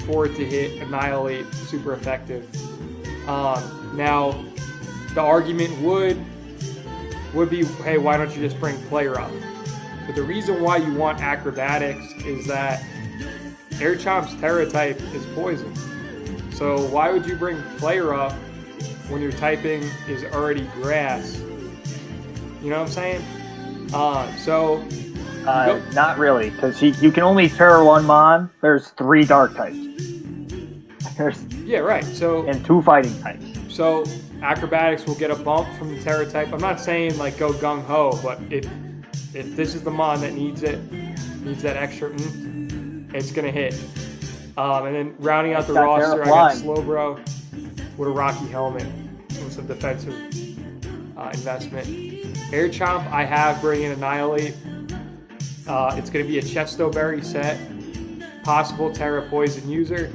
for it to hit Annihilate, super effective. Now, the argument would be, hey, why don't you just bring Player Up? But the reason why you want Acrobatics is that Air Chomp's Terra type is poison. So why would you bring Player Up when your typing is already Grass? You know what I'm saying? Not really, because you can only Terra 1 Mon. There's 3 dark types. Yeah, right. So and 2 fighting types. So Acrobatics will get a bump from the Terra type. I'm not saying like go gung ho, but if this is the Mon that needs that extra, it's gonna hit. And then rounding out the roster, I got Slowbro with a Rocky helmet and some defensive investment. Air Chomp, I have bringing Annihilate. It's going to be a Chesto Berry set. Possible Terra Poison user.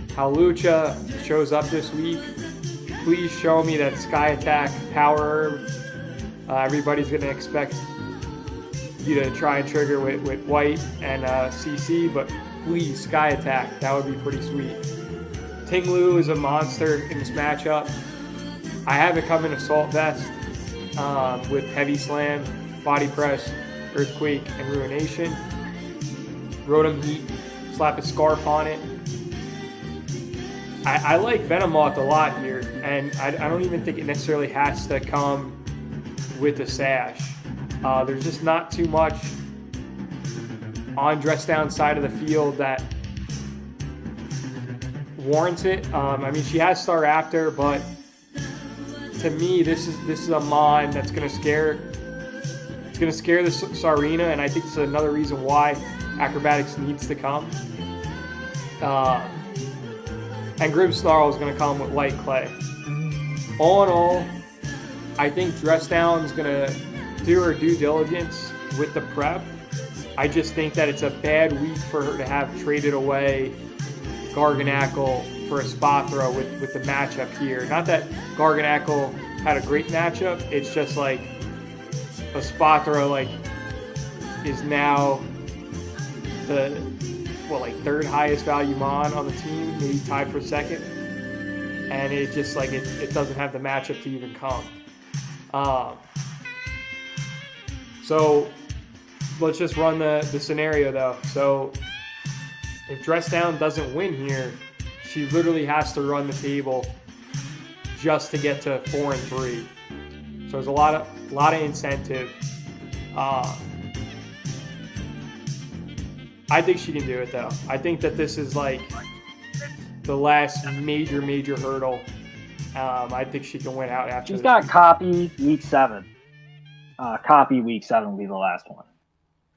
Halucha shows up this week. Please show me that Sky Attack Power Herb. Everybody's going to expect you to try and trigger with White and CC, but please, Sky Attack. That would be pretty sweet. Ting Lu is a monster in this matchup. I have it come in Assault Vest with Heavy Slam, Body Press, Earthquake, and Ruination. Rotom Heat, slap a Scarf on it. I like Venomoth a lot here, and I don't even think it necessarily has to come with a Sash. There's just not too much on dress down side of the field that warrants it. I mean, she has Star Raptor, but to me, this is a Mon that's gonna scare. It's gonna scare the Sarina, and I think this is another reason why Acrobatics needs to come. And Grimmsnarl is gonna come with Light Clay. All in all, I think Dress Down is gonna do her due diligence with the prep. I just think that it's a bad week for her to have traded away Garganackle for a spot throw with the matchup here. Not that Garganackle had a great matchup, it's just like a spot throw is now the third highest value Mon on the team, maybe tied for second. And it just it doesn't have the matchup to even come. So let's just run the scenario though. So if Dress Down doesn't win here, she literally has to run the table just to get to 4-3. So there's a lot of incentive. I think she can do it though. I think that this is the last major hurdle. I think she can win out after. She's got Copy week 7. Copy week 7 will be the last one.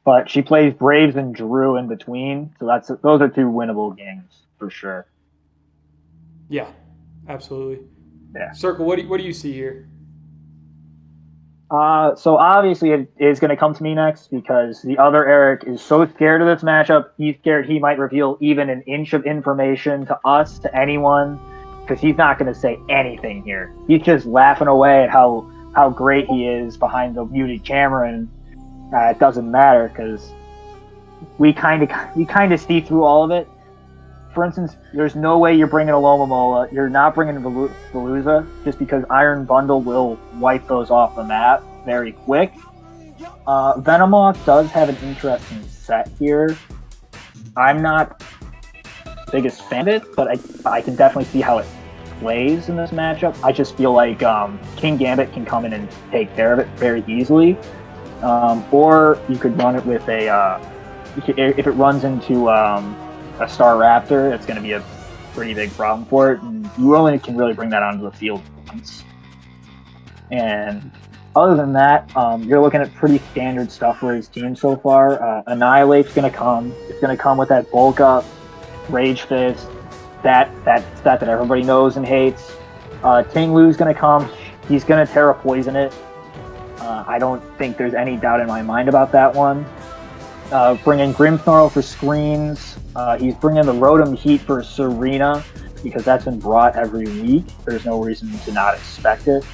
But she plays Braves and Drew in between, so those are 2 winnable games for sure. Yeah, absolutely. Yeah. Circle, what do you see here? So obviously it is going to come to me next because the other Eric is so scared of this matchup. He's scared he might reveal even an inch of information to us, to anyone, because he's not going to say anything here. He's just laughing away at how great he is behind the muted camera, and it doesn't matter because we kind of see through all of it. For instance, there's no way you're bringing a Lomomola. You're not bringing Veluza just because Iron Bundle will wipe those off the map very quick. Venomoth does have an interesting set here. I'm not the biggest fan of it, but I can definitely see how it plays in this matchup. I just feel like King Gambit can come in and take care of it very easily. Or you could run it with if it runs into a Star Raptor, it's going to be a pretty big problem for it, and you only can really bring that onto the field once. And other than that, you're looking at pretty standard stuff for his team so far. Annihilate's going to come. It's going to come with that bulk up, Rage Fist, that stat that everybody knows and hates. Ting Lu's going to come. He's going to Terra Poison it. I don't think there's any doubt in my mind about that one. Bringing Grimmsnarl for screens. He's bringing the Rotom Heat for Serena because that's been brought every week. There's no reason to not expect it.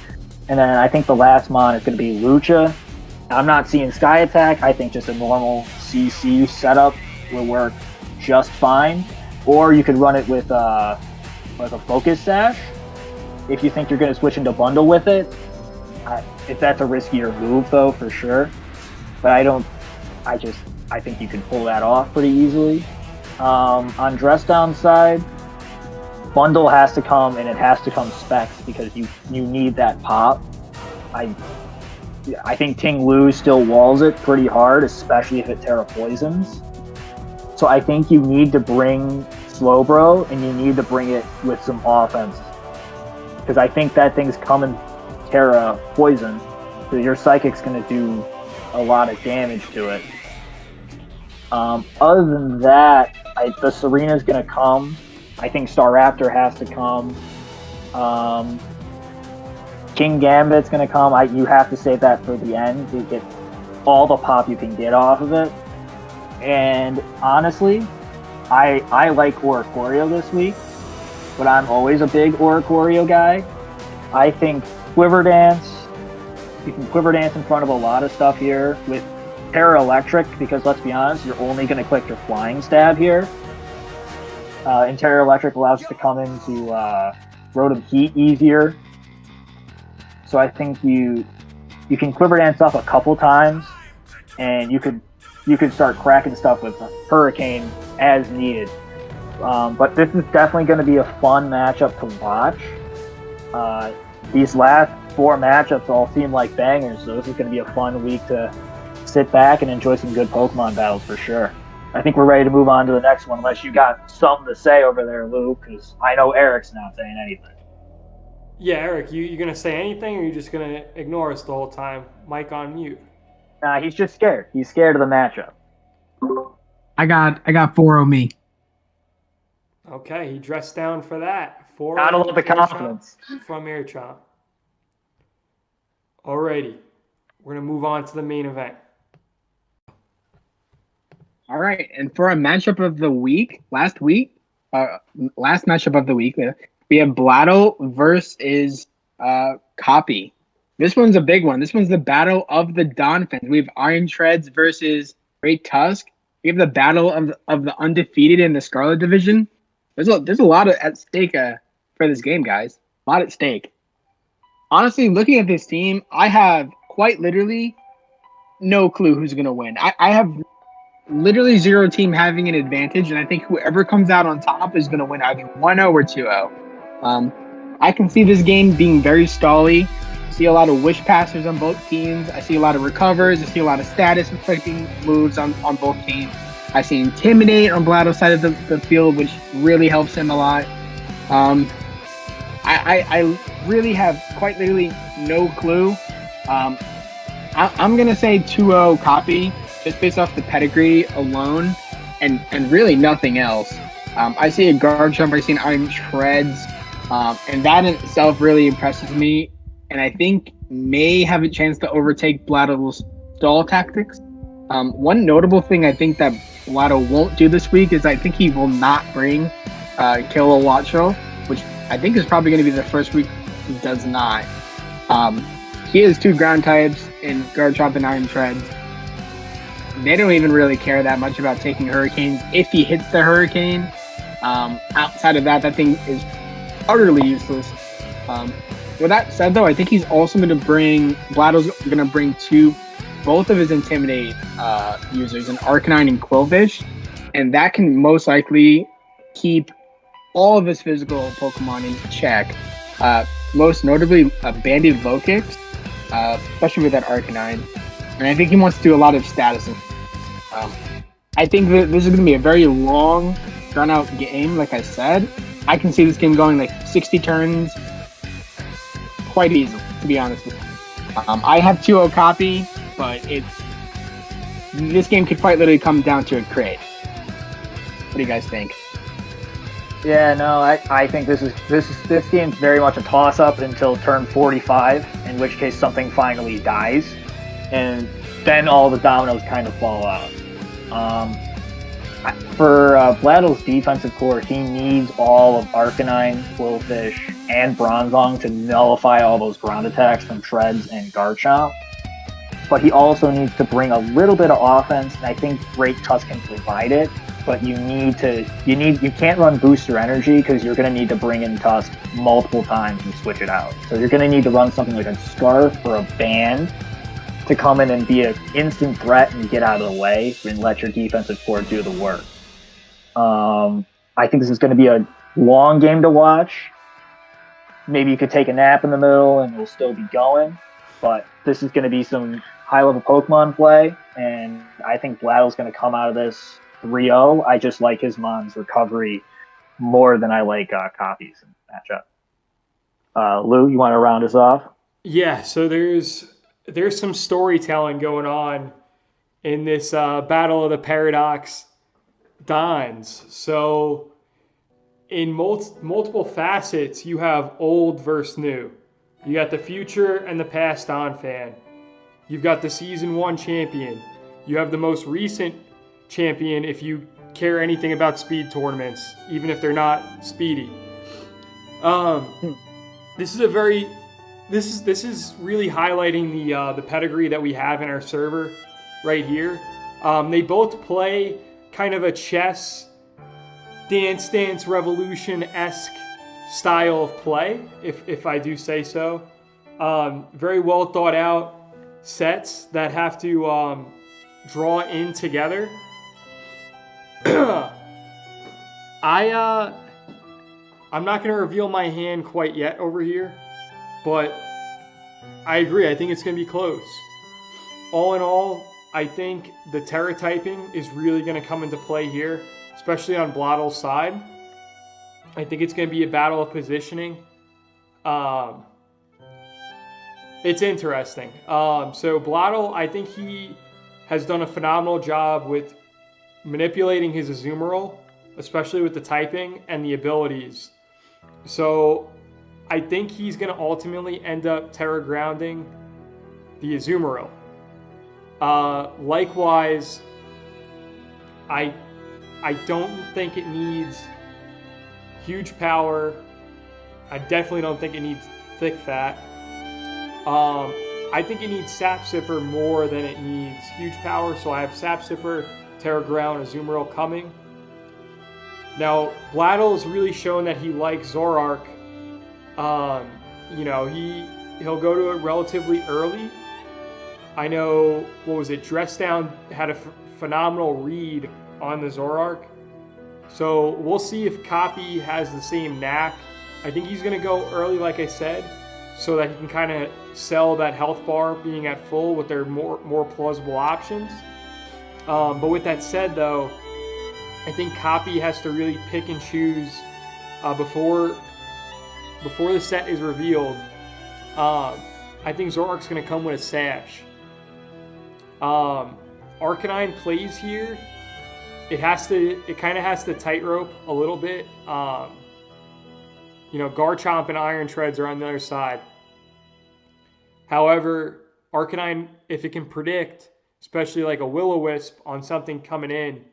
And then I think the last Mon is going to be Lucha. I'm not seeing Sky Attack. I think just a normal CC setup will work just fine. Or you could run it with a Focus Sash if you think you're going to switch into Bundle with it. If that's a riskier move, though, for sure. But I think you can pull that off pretty easily. On Dress Down side, Bundle has to come, and it has to come specs because you need that pop. I think Ting Lu still walls it pretty hard, especially if it Terra Poisons. So I think you need to bring Slowbro, and you need to bring it with some offense. Because I think that thing's coming Terra Poison, so your Psychic's going to do a lot of damage to it. Other than that, the Serena's going to come. I think Staraptor has to come. King Gambit's going to come. You have to save that for the end to get all the pop you can get off of it. And honestly, I like Oricorio this week, but I'm always a big Oricorio guy. I think Quiver Dance, you can Quiver Dance in front of a lot of stuff here with Terra Electric, because let's be honest, you're only going to click your Flying Stab here. And Terra Electric allows you to come into Rotom Heat easier. So I think you can Quiver Dance up a couple times, and you could start cracking stuff with Hurricane as needed. But this is definitely going to be a fun matchup to watch. These last 4 matchups all seem like bangers, so this is going to be a fun week to sit back and enjoy some good Pokemon battles for sure. I think we're ready to move on to the next one, unless you got something to say over there, Lou, because I know Eric's not saying anything. Yeah, Eric, you going to say anything, or are you just going to ignore us the whole time? Mic on mute. Nah, he's just scared. He's scared of the matchup. I got 4 on me. Okay, he dressed down for that. 4 Gotta love the confidence from Air Chomp. Alrighty, we're going to move on to the main event. All right, and for a matchup of the week, last matchup of the week, we have Blatto versus Copy. This one's a big one. This one's the battle of the Dolphins. We have Iron Treads versus Great Tusk. We have the battle of the undefeated in the Scarlet Division. There's a lot at stake for this game, guys. A lot at stake. Honestly, looking at this team, I have quite literally no clue who's going to win. I have literally 0 team having an advantage, and I think whoever comes out on top is going to win either 1-0 or 2-0. I can see this game being very stally. I see a lot of wish passers on both teams. I see a lot of recovers. I see a lot of status affecting moves on both teams. I see Intimidate on Blatto's side of the field, which really helps him a lot. I really have quite literally no clue. I'm going to say 2-0 Copy, just based off the pedigree alone, and really nothing else. I see a Guard Jump, I see an Iron Treads, and that in itself really impresses me, and I think may have a chance to overtake Blatto's stall tactics. One notable thing I think that Blatto won't do this week is I think he will not bring Kilowatcho, which I think is probably going to be the first week he does not. He has 2 ground types in Guard Chomp and Iron Treads. They don't even really care that much about taking Hurricanes. If he hits the Hurricane, outside of that thing is utterly useless. With that said, though, I think he's also going to bring, Blatto's going to bring both of his Intimidate users, an Arcanine and Quillfish, and that can most likely keep all of his physical Pokemon in check. Most notably, Banded Lokix, especially with that Arcanine. And I think he wants to do a lot of status. I think that this is going to be a very long, drawn-out game, like I said. I can see this game going like 60 turns quite easily, to be honest with you. I have 2-0 Copy, but this game could quite literally come down to a crit. What do you guys think? Yeah, no, I think this game's very much a toss-up until turn 45, in which case something finally dies, and then all the dominoes kind of fall out. For Blatto's defensive core, he needs all of Arcanine, Quillfish, and Bronzong to nullify all those ground attacks from Treads and Garchomp. But he also needs to bring a little bit of offense, and I think Great Tusk can provide it. But you can't run Booster Energy because you're going to need to bring in Tusk multiple times and switch it out. So you're going to need to run something like a Scarf or a Band to come in and be an instant threat and get out of the way and let your defensive core do the work. I think this is going to be a long game to watch. Maybe you could take a nap in the middle and it'll still be going. But this is going to be some high-level Pokemon play, and I think Blatto's going to come out of this 3-0. I just like his Mon's recovery more than I like Copy's in the matchup. Lou, you want to round us off? Yeah, so there's there's some storytelling going on in this Battle of the Paradox Dons. So in multiple facets, you have old versus new. You got the future and the past Don fan. You've got the season 1 champion. You have the most recent champion if you care anything about speed tournaments, even if they're not speedy. This is really highlighting the pedigree that we have in our server right here. They both play kind of a chess, Dance Dance Revolution-esque style of play, if I do say so. Very well thought out sets that have to draw in together. I'm not going to reveal my hand quite yet over here, but I agree. I think it's going to be close. All in all, I think the Terra typing is really going to come into play here, especially on Blatto's side. I think it's going to be a battle of positioning. It's interesting. So Blatto, I think he has done a phenomenal job with manipulating his Azumarill, especially with the typing and the abilities. So I think he's going to ultimately end up Terra grounding the Azumarill. Likewise, I don't think it needs huge power. I definitely don't think it needs thick fat. I think it needs Sap Sipper more than it needs huge power. So I have Sap Sipper, Terra Ground, Azumarill coming. Now, Blatto's really shown that he likes Zoroark. He'll go to it relatively early. I know, Dress Down had a phenomenal read on the Zoroark. So we'll see if Copy has the same knack. I think he's going to go early, like I said, so that he can kind of sell that health bar being at full with their more plausible options. But with that said, though, I think Copy has to really pick and choose before the set is revealed. I think Zoroark's going to come with a Sash. Arcanine plays here. It kind of has to tightrope a little bit. Garchomp and Iron Treads are on the other side. However, Arcanine, if it can predict, especially like a Will-O-Wisp on something coming in,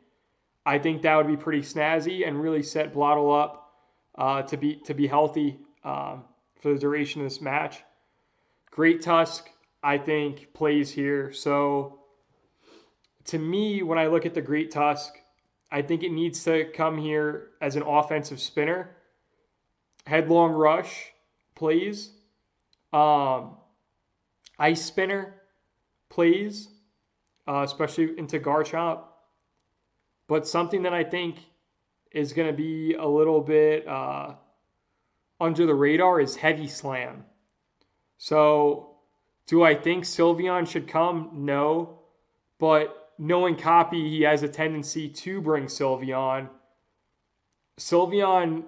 I think that would be pretty snazzy and really set Blatto up to be healthy for the duration of this match. Great Tusk, I think, plays here. So to me, when I look at the Great Tusk, I think it needs to come here as an offensive spinner. Headlong Rush plays. Ice Spinner plays, especially into Garchomp. But something that I think is going to be a little bit under the radar is Heavy Slam. So do I think Sylveon should come? No. But knowing Copy, he has a tendency to bring Sylveon. Sylveon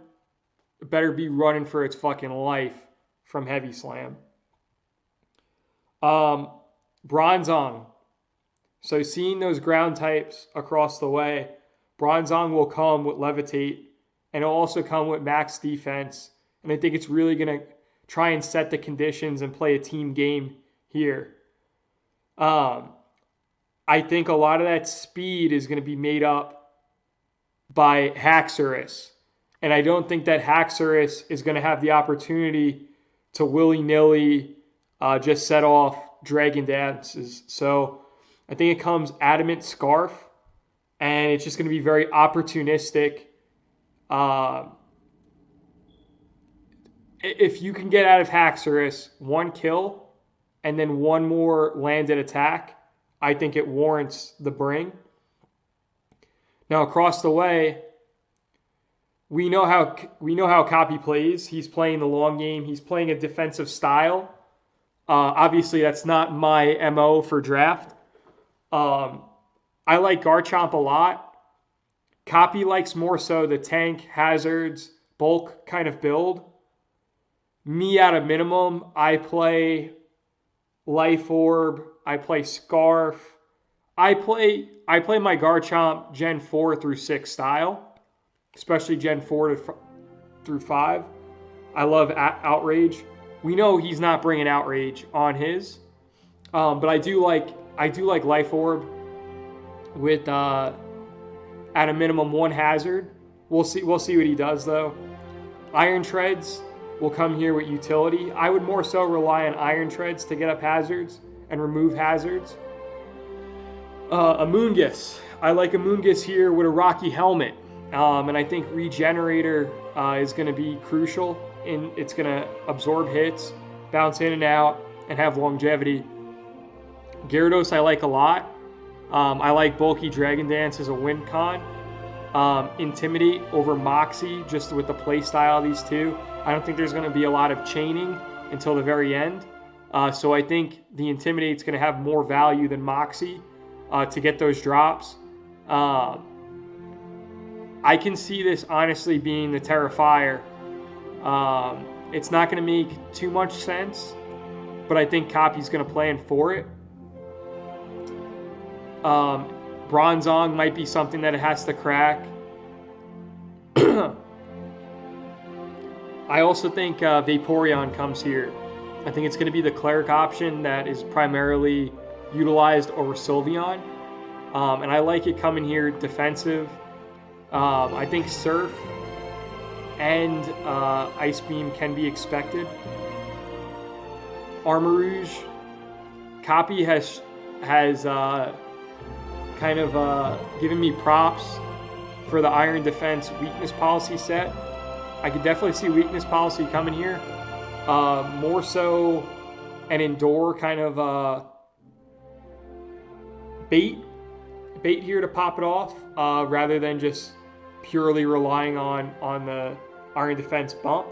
better be running for its fucking life from Heavy Slam. Bronzong. So seeing those ground types across the way, Bronzong will come with Levitate, and it'll also come with max defense. And I think it's really going to try and set the conditions and play a team game here. I think a lot of that speed is going to be made up by Haxorus. And I don't think that Haxorus is going to have the opportunity to willy-nilly just set off Dragon Dances. So I think it comes Adamant Scarf, and it's just going to be very opportunistic. If you can get out of Haxorus one kill and then one more landed attack, I think it warrants the bring. Now across the way, we know how Copy plays. He's playing the long game. He's playing a defensive style. Obviously, that's not my MO for draft. I like Garchomp a lot. Copy likes more so the tank, hazards, bulk kind of build. Me at a minimum, I play Life Orb. I play Scarf. I play my Garchomp Gen 4 through 6 style, especially Gen 4 through 5. I love Outrage. We know he's not bringing Outrage on his, but I do like Life Orb with at a minimum 1 hazard. We'll see what he does though. Iron Treads will come here with utility. I would more so rely on Iron Treads to get up hazards and remove hazards. Amoonguss. I like Amoonguss here with a Rocky Helmet. And I think Regenerator is going to be crucial. It's going to absorb hits, bounce in and out, and have longevity. Gyarados I like a lot. I like Bulky Dragon Dance as a win con. Intimidate over Moxie, just with the play style of these two. I don't think there's going to be a lot of chaining until the very end. So I think the Intimidate's going to have more value than Moxie to get those drops. I can see this honestly being the Terrifier. It's not going to make too much sense, but I think Copy's going to plan for it. Bronzong might be something that it has to crack. I also think Vaporeon comes here. I think it's going to be the Cleric option that is primarily utilized over Sylveon. And I like it coming here defensive. I think Surf and Ice Beam can be expected. Armarouge. Copy has kind of given me props for the Iron Defense weakness policy set. I could definitely see weakness policy coming here. More so an Endure kind of bait here to pop it off, rather than just purely relying on the Iron Defense bump.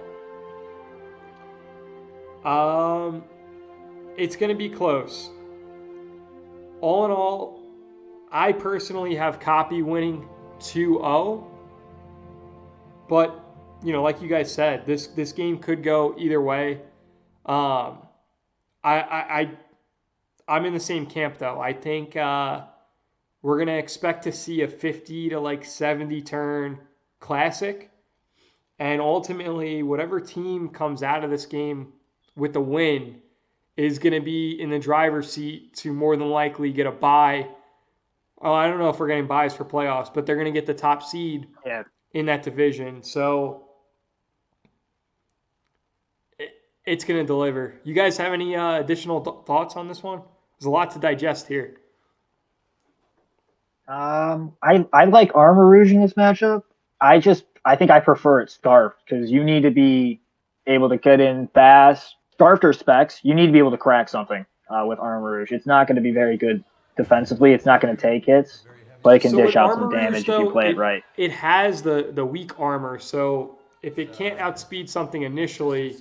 It's going to be close. All in all, I personally have Copy winning 2-0. But, you know, like you guys said, this game could go either way. I'm in the same camp, though. I think we're going to expect to see a 50 to 70 turn classic. And ultimately, whatever team comes out of this game with the win is going to be in the driver's seat to more than likely get a bye. Oh, I don't know if we're getting buys for playoffs, but they're going to get the top seed in that division. So it's going to deliver. You guys have any additional thoughts on this one? There's a lot to digest here. I like Armarouge in this matchup. I think I prefer it Scarf because you need to be able to get in fast. Scarfed or Specs, you need to be able to crack something with Armarouge. It's not going to be very good defensively. It's not going to take hits, but it can dish out some damage if you play it right. It has the weak armor, so if it can't outspeed something initially,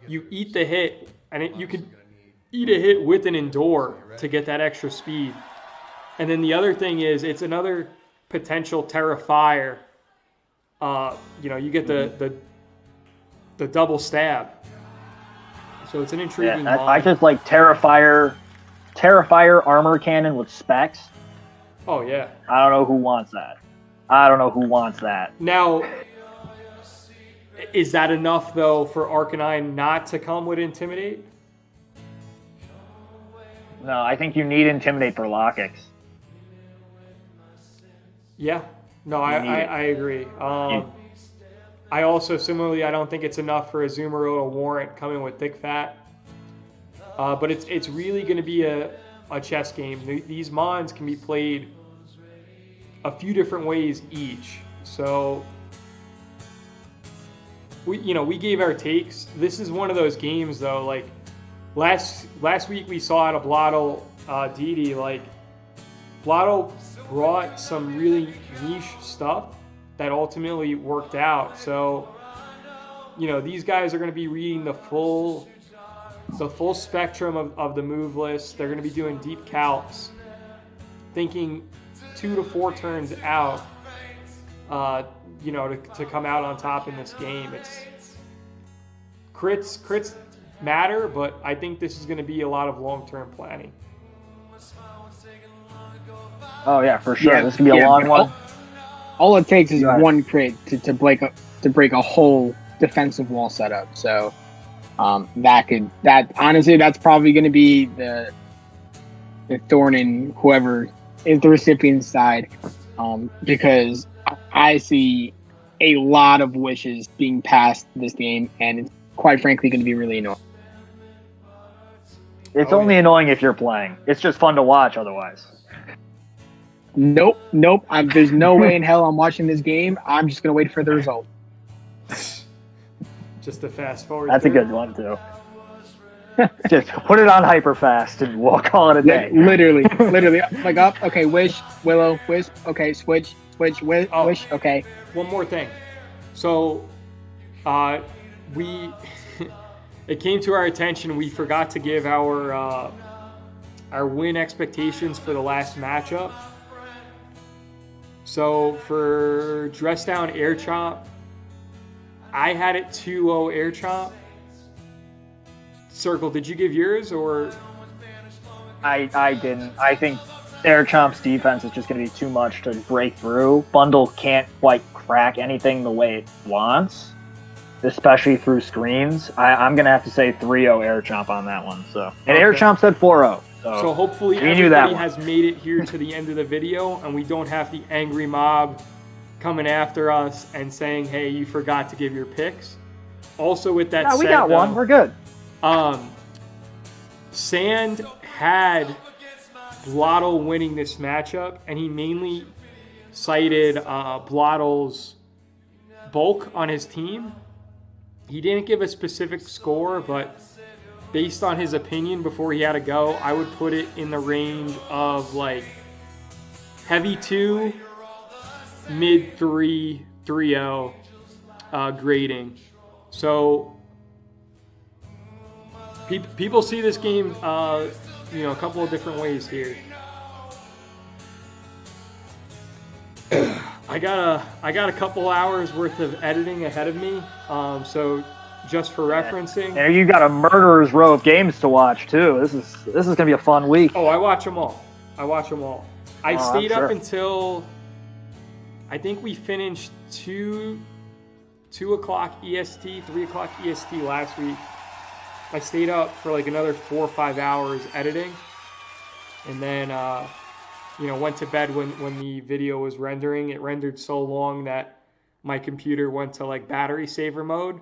you eat the hit, and you can eat a hit with an Endure to get that extra speed. And then the other thing is, it's another potential Terrifier. You get the double stab. So it's an intriguing line. I just like Terrifier armor cannon with Specs. Oh, yeah. I don't know who wants that. Now, is that enough, though, for Arcanine not to come with Intimidate? No, I think you need Intimidate for Lockix. Yeah. No, I agree. I also, similarly, I don't think it's enough for Azumarill to warrant coming with Thick Fat. But it's really going to be a chess game. These Mons can be played a few different ways each. So we gave our takes. This is one of those games, though. Like last week, we saw out of Blatto Didi. Like Blatto brought some really niche stuff that ultimately worked out. So these guys are going to be reading the full spectrum of the move list. They're going to be doing deep calcs, thinking 2 to 4 turns out, to come out on top in this game. It's crits matter, but I think this is going to be a lot of long-term planning. Oh yeah, for sure. This could be a long one. All it takes is one crit to break a whole defensive wall setup. So honestly, that's probably going to be the thorn in whoever is the recipient's side, because I see a lot of wishes being passed this game, and it's quite frankly going to be really annoying. It's only annoying if you're playing. It's just fun to watch otherwise. Nope. There's no way in hell I'm watching this game. I'm just going to wait for the result. Just to fast forward. That's a good one, too. Just put it on hyper fast and we'll call it a day. Literally. Like up, okay, wish, willow, wisp, okay, switch, wish, okay. One more thing. So, it came to our attention, we forgot to give our win expectations for the last matchup. So for Dress Down Air Chomp, I had it 2-0 Air Chomp. Circle, did you give yours or? I didn't. I think Air Chomp's defense is just going to be too much to break through. Bundle can't quite crack anything the way it wants, especially through screens. I'm going to have to say 3-0 Air Chomp on that one. So, and Air Chomp said 4-0. So hopefully everybody has made it here to the end of the video and we don't have the angry mob coming after us and saying, hey, you forgot to give your picks. Also with that said, we got one. We're good. Sand had Blatto winning this matchup, and he mainly cited Blatto's bulk on his team. He didn't give a specific score, but based on his opinion before he had to go, I would put it in the range of like heavy 2, mid 3, 3-0 grading. So people see this game, a couple of different ways here. I got a couple hours worth of editing ahead of me, so just for referencing. And you got a murderer's row of games to watch too. This is gonna be a fun week. Oh, I watch them all. I stayed up until I think we finished 2 o'clock EST, 3 o'clock EST last week. I stayed up for like another 4 or 5 hours editing, and then went to bed when the video was rendering. It rendered so long that my computer went to like battery saver mode,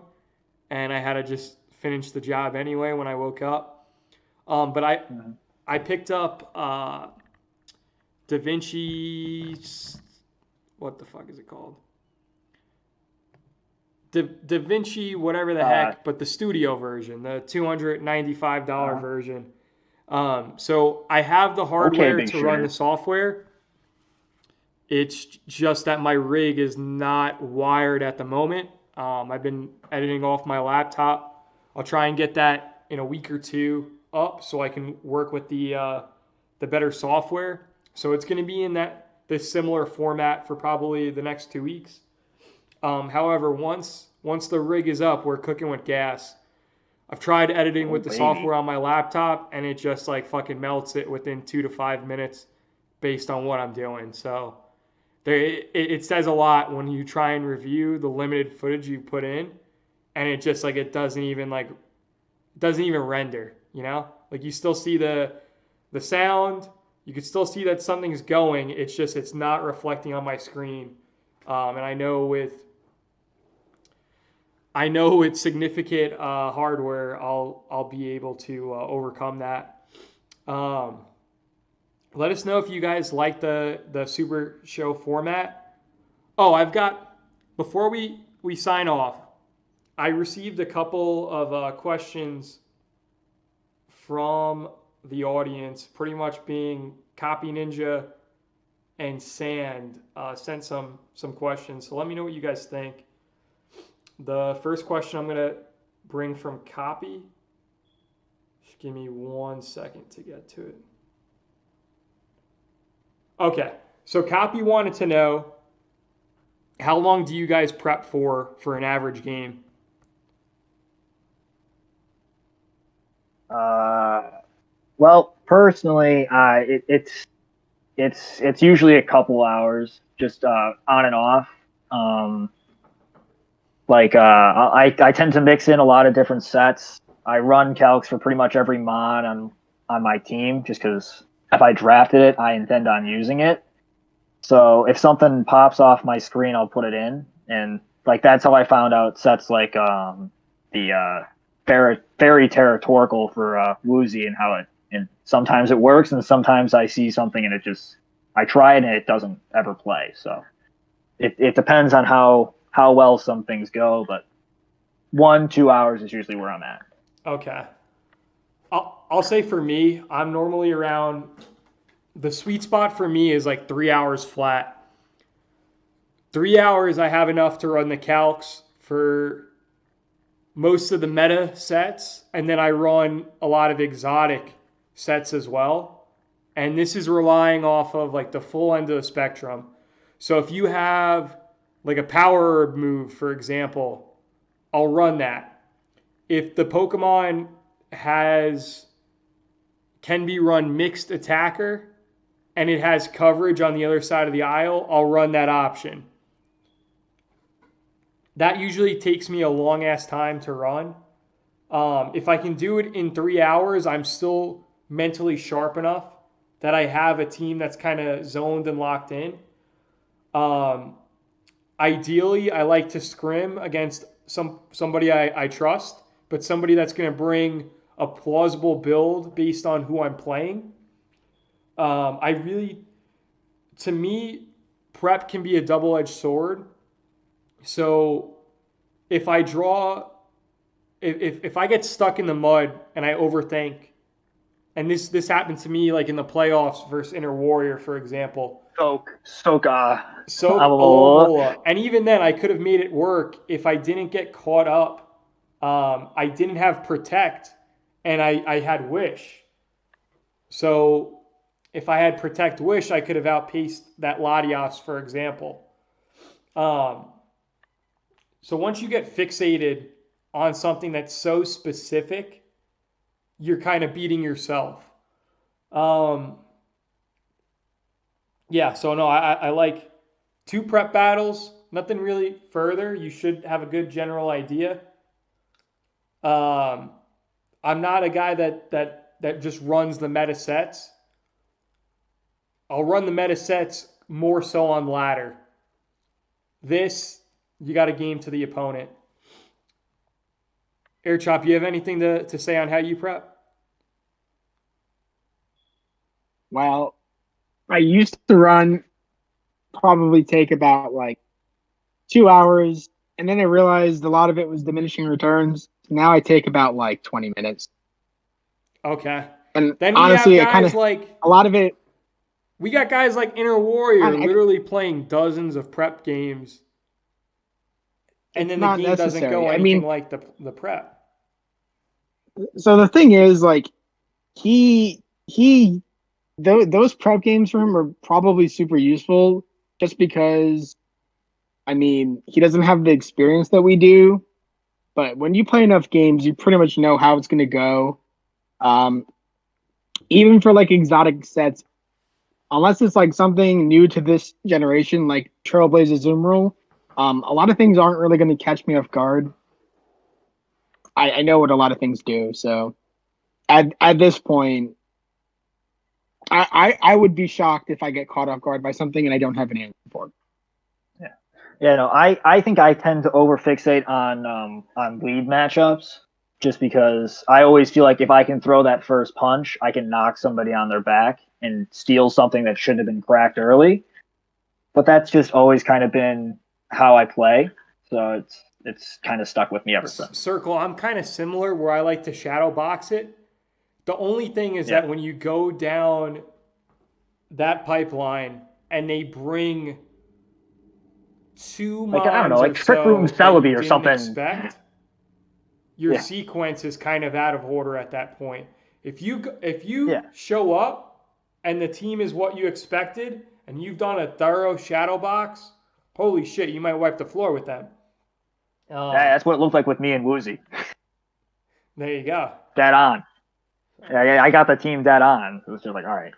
and I had to just finish the job anyway when I woke up. But I picked up DaVinci. What the fuck is it called? DaVinci, whatever the heck, but the studio version, the $295 version. So I have the hardware to run the software. It's just that my rig is not wired at the moment. I've been editing off my laptop. I'll try and get that in a week or two up so I can work with the better software. So it's going to be in this similar format for probably the next 2 weeks. However, once the rig is up, we're cooking with gas. I've tried editing with the software on my laptop, and it just like fucking melts it within 2 to 5 minutes based on what I'm doing. So it says a lot when you try and review the limited footage you put in, and it just like it doesn't even render, Like you still see the sound, you can still see that something's going, it's not reflecting on my screen. And I know with significant hardware, I'll be able to overcome that. Let us know if you guys like the Super Show format. Oh, before we sign off, I received a couple of questions from the audience, pretty much being Copy Ninja and Sand sent some questions. So let me know what you guys think. The first question I'm going to bring from Copy. Just give me 1 second to get to it. Okay, so Copy wanted to know, how long do you guys prep for an average game? Well, personally, it's usually a couple hours, just on and off. I tend to mix in a lot of different sets. I run calcs for pretty much every mod on my team, just because if I drafted it, I intend on using it. So if something pops off my screen, I'll put it in, and like that's how I found out sets like the fairy territorial for Woozy and how it. And sometimes it works, and sometimes I see something and I try it and it doesn't ever play. So it depends on how well some things go, but 1-2 hours is usually where I'm at. Okay. I'll say for me, I'm normally around, the sweet spot for me is like 3 hours flat. 3 hours, I have enough to run the calcs for most of the meta sets, and then I run a lot of exotic sets as well. And this is relying off of like the full end of the spectrum. So if you have like a power herb move, for example, I'll run that. If the Pokemon can be run mixed attacker and it has coverage on the other side of the aisle, I'll run that option. That usually takes me a long ass time to run. If I can do it in 3 hours, I'm still mentally sharp enough that I have a team that's kind of zoned and locked in. Ideally, I like to scrim against somebody I trust, but somebody that's going to bring a plausible build based on who I'm playing. To me, prep can be a double-edged sword. So if I get stuck in the mud and I overthink, and this happened to me like in the playoffs versus Inner Warrior, for example. Soak, and even then I could have made it work if I didn't get caught up. I didn't have Protect, and I had Wish. So if I had Protect Wish, I could have outpaced that Latias, for example. So once you get fixated on something that's so specific, you're kind of beating yourself. I like 2 prep battles, nothing really further. You should have a good general idea. I'm not a guy that just runs the meta sets. I'll run the meta sets more so on ladder. You got to game to the opponent. Air Chop, you have anything to say on how you prep? Well, I used to run, probably take about like 2 hours, and then I realized a lot of it was diminishing returns. Now I take about like 20 minutes. Okay. And then honestly, we have guys like a lot of it. We got guys like Inner Warrior literally playing dozens of prep games, and then the game doesn't go anything like the prep. So the thing is, like, those prep games for him are probably super useful, just because, I mean, he doesn't have the experience that we do. But when you play enough games, you pretty much know how it's going to go. Even for like exotic sets, unless it's like something new to this generation, like Trailblazer Zoom Rule, a lot of things aren't really going to catch me off guard. I know what a lot of things do, so at this point, I would be shocked if I get caught off guard by something and I don't have an answer for it. I think I tend to overfixate on lead matchups, just because I always feel like if I can throw that first punch, I can knock somebody on their back and steal something that shouldn't have been cracked early. But that's just always kind of been how I play, so it's kind of stuck with me ever since. Circle, I'm kind of similar where I like to shadow box it. The only thing is that when you go down that pipeline and they bring 2 mons, I don't know, like Trick Room Celebi or something. Your sequence is kind of out of order at that point. If you show up and the team is what you expected and you've done a thorough shadow box, holy shit, you might wipe the floor with them. That's what it looked like with me and Woozy. There you go. Dead on. I got the team dead on. It was just like, all right,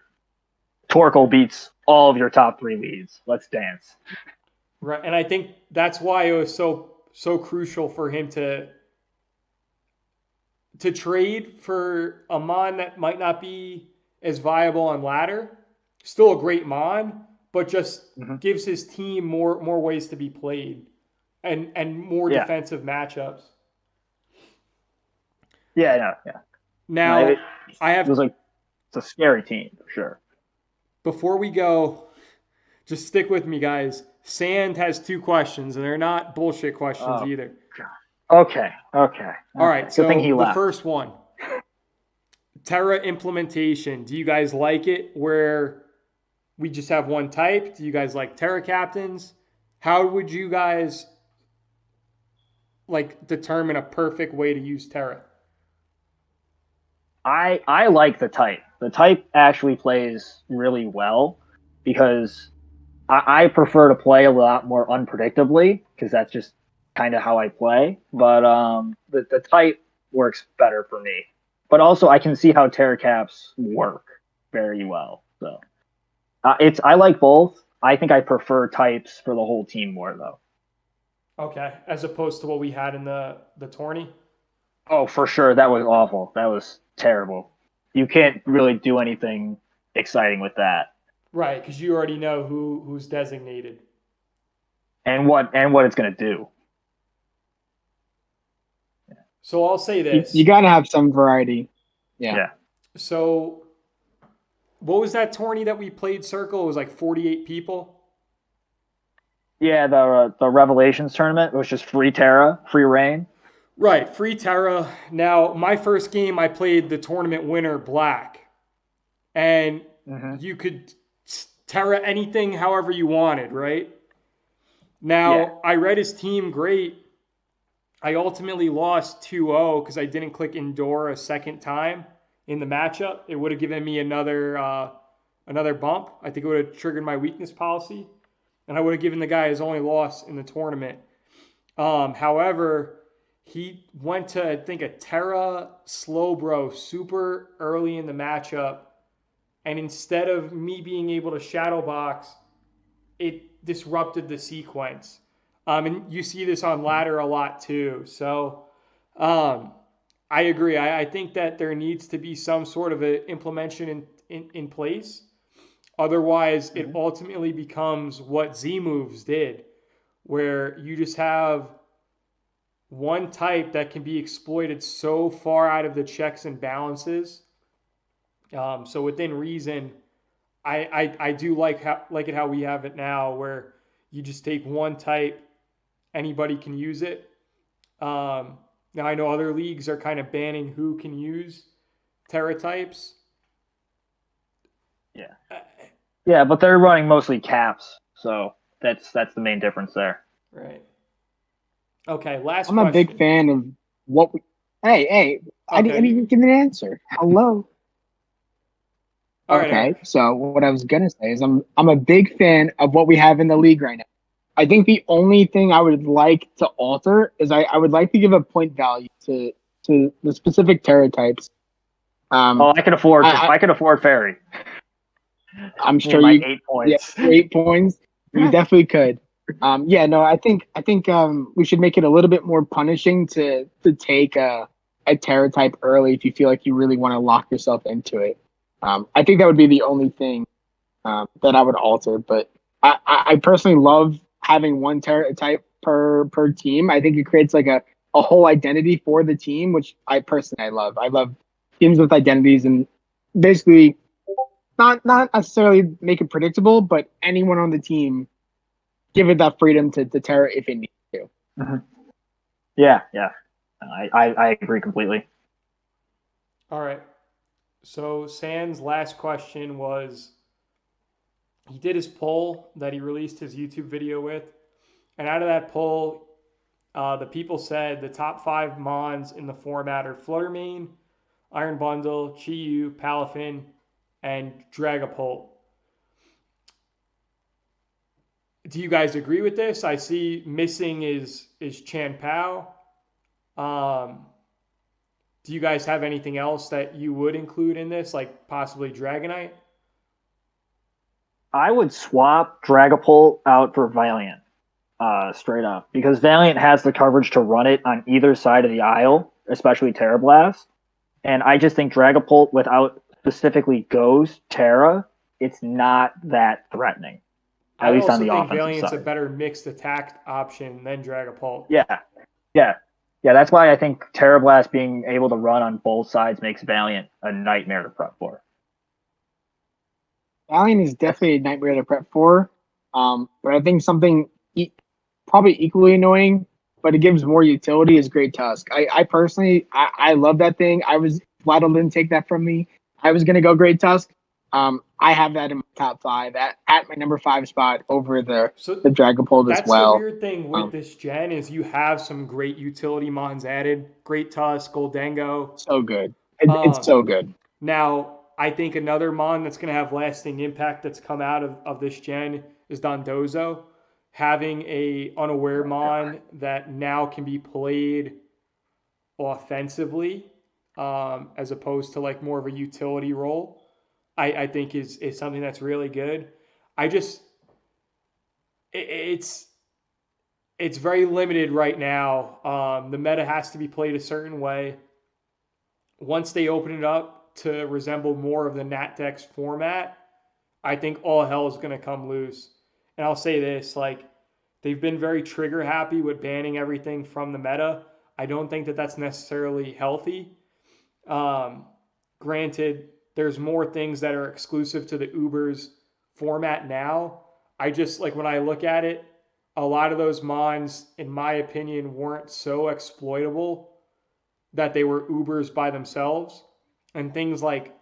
Torkoal beats all of your top 3 leads. Let's dance. Right, and I think that's why it was so crucial for him to trade for a Mon that might not be as viable on ladder. Still a great Mon, but just gives his team more ways to be played and more defensive matchups. Yeah. Now, it was like, it's a scary team for sure. Before we go, just stick with me, guys. Sand has 2 questions, and they're not bullshit questions either. Okay. All right, Good so thing he the left. first one, Terra implementation. Do you guys like it where we just have one type? Do you guys like Terra captains? How would you guys determine a perfect way to use Terra? I like the type. The type actually plays really well because I prefer to play a lot more unpredictably because that's just kind of how I play. But the type works better for me. But also I can see how Terra caps work very well. So I like both. I think I prefer types for the whole team more though. Okay, as opposed to what we had in the tourney? Oh, for sure. That was awful. That was terrible. You can't really do anything exciting with that. Right, because you already know who's designated. And what it's going to do. So I'll say this. You got to have some variety. Yeah. So what was that tourney that we played Circle? It was like 48 people? Yeah, the Revelations tournament was just free Terra, free reign. Right, free Terra. Now, my first game, I played the tournament winner, Black. And you could Terra anything however you wanted, right? Now, I read his team great. I ultimately lost 2-0 because I didn't click Endure a second time in the matchup. It would have given me another bump. I think it would have triggered my weakness policy. And I would have given the guy his only loss in the tournament. However, he went to, I think, a Terra Slowbro super early in the matchup. And instead of me being able to shadow box, it disrupted the sequence. And you see this on ladder a lot too. So I agree. I think that there needs to be some sort of an implementation in place. Otherwise, it ultimately becomes what Z Moves did, where you just have one type that can be exploited so far out of the checks and balances. So within reason, I do like it how we have it now, where you just take one type, anybody can use it. Now I know other leagues are kind of banning who can use Terra types. Yeah, but they're running mostly caps, so that's the main difference there. Right. Okay, last I'm question. a big fan of what we... Hey, I didn't even give an answer. Hello. All right, okay, so what I was gonna say is I'm a big fan of what we have in the league right now. I think the only thing I would like to alter is I would like to give a point value to the specific Terra types. I can afford I can afford Fairy. I'm sure you 8 points. Yeah, 8 points. You definitely could. I think we should make it a little bit more punishing to take a Terra type early if you feel like you really want to lock yourself into it. I think that would be the only thing that I would alter. But I personally love having one Terra type per team. I think it creates like a whole identity for the team, which I personally love. I love teams with identities and basically not necessarily make it predictable, but anyone on the team give it that freedom to Terra if it needs to. Yeah. I agree completely. All right. So Sand's last question was, he did his poll that he released his YouTube video with. And out of that poll, the people said the top 5 Mons in the format are Fluttermane, Iron Bundle, Chi-Yu, Palafin, and Dragapult. Do you guys agree with this? I see missing is Chan Pao. Do you guys have anything else that you would include in this, like possibly Dragonite? I would swap Dragapult out for Valiant, straight up, because Valiant has the coverage to run it on either side of the aisle, especially Terra Blast. And I just think Dragapult, without specifically Ghost, Terra, it's not that threatening. At least on the offensive side. I also think Valiant's a better mixed attack option than Dragapult. Yeah, that's why I think Terra Blast being able to run on both sides makes Valiant a nightmare to prep for. Valiant is definitely a nightmare to prep for, but I think something probably equally annoying, but it gives more utility is Great Tusk. I personally love that thing. Blatto didn't take that from me. I was gonna go Great Tusk. I have that in my top 5 at my number 5 spot over the Dragapult as well. That's the weird thing with this gen is you have some great utility mons added. Great Tusk, Goldengo. So good. It's so good. Now, I think another mon that's going to have lasting impact that's come out of this gen is Dondozo. Having a unaware mon that now can be played offensively as opposed to like more of a utility role. I think is something that's really good. It's very limited right now. The meta has to be played a certain way. Once they open it up to resemble more of the NatDex format, I think all hell is going to come loose. And I'll say this, like, they've been very trigger happy with banning everything from the meta. I don't think that that's necessarily healthy. Granted, there's more things that are exclusive to the Ubers format now. I just, like, when I look at it, a lot of those mons, in my opinion, weren't so exploitable that they were Ubers by themselves. And things like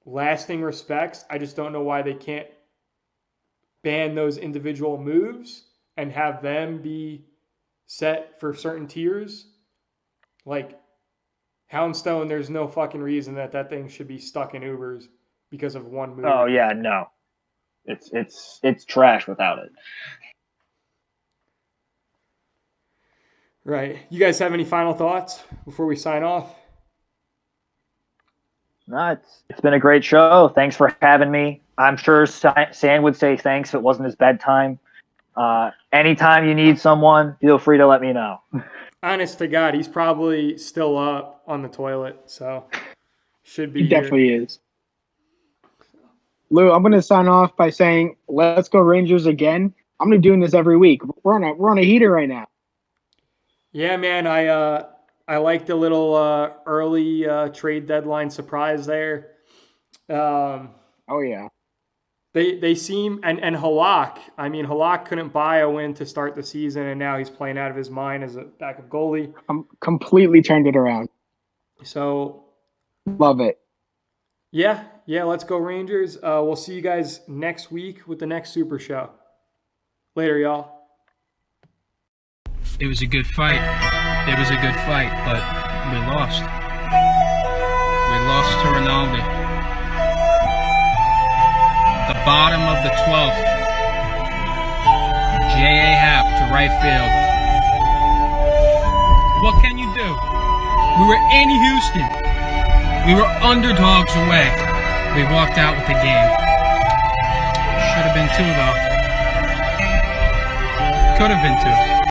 lasting respects, I just don't know why they can't ban those individual moves and have them be set for certain tiers. Like, Houndstone, there's no fucking reason that thing should be stuck in Ubers because of one move. Oh yeah, no. It's trash without it. Right. You guys have any final thoughts before we sign off? No, it's been a great show. Thanks for having me. I'm sure San would say thanks if it wasn't his bedtime. Anytime you need someone, feel free to let me know. Honest to God, he's probably still up on the toilet, so should be. He definitely is. Lou, I'm going to sign off by saying, let's go Rangers again. I'm going to be doing this every week. We're on a heater right now. Yeah, man, I like the little early trade deadline surprise there. Oh yeah. They seem and Halak. I mean, Halak couldn't buy a win to start the season, and now he's playing out of his mind as a backup goalie. Completely turned it around. So, love it. Yeah. Let's go Rangers. We'll see you guys next week with the next Super Show. Later, y'all. It was a good fight. It was a good fight, but we lost. We lost to Ronaldo. The bottom of the 12th. J.A. Happ to right field. What can you do? We were in Houston. We were underdogs away. We walked out with the game. Should have been 2, though. Could have been 2.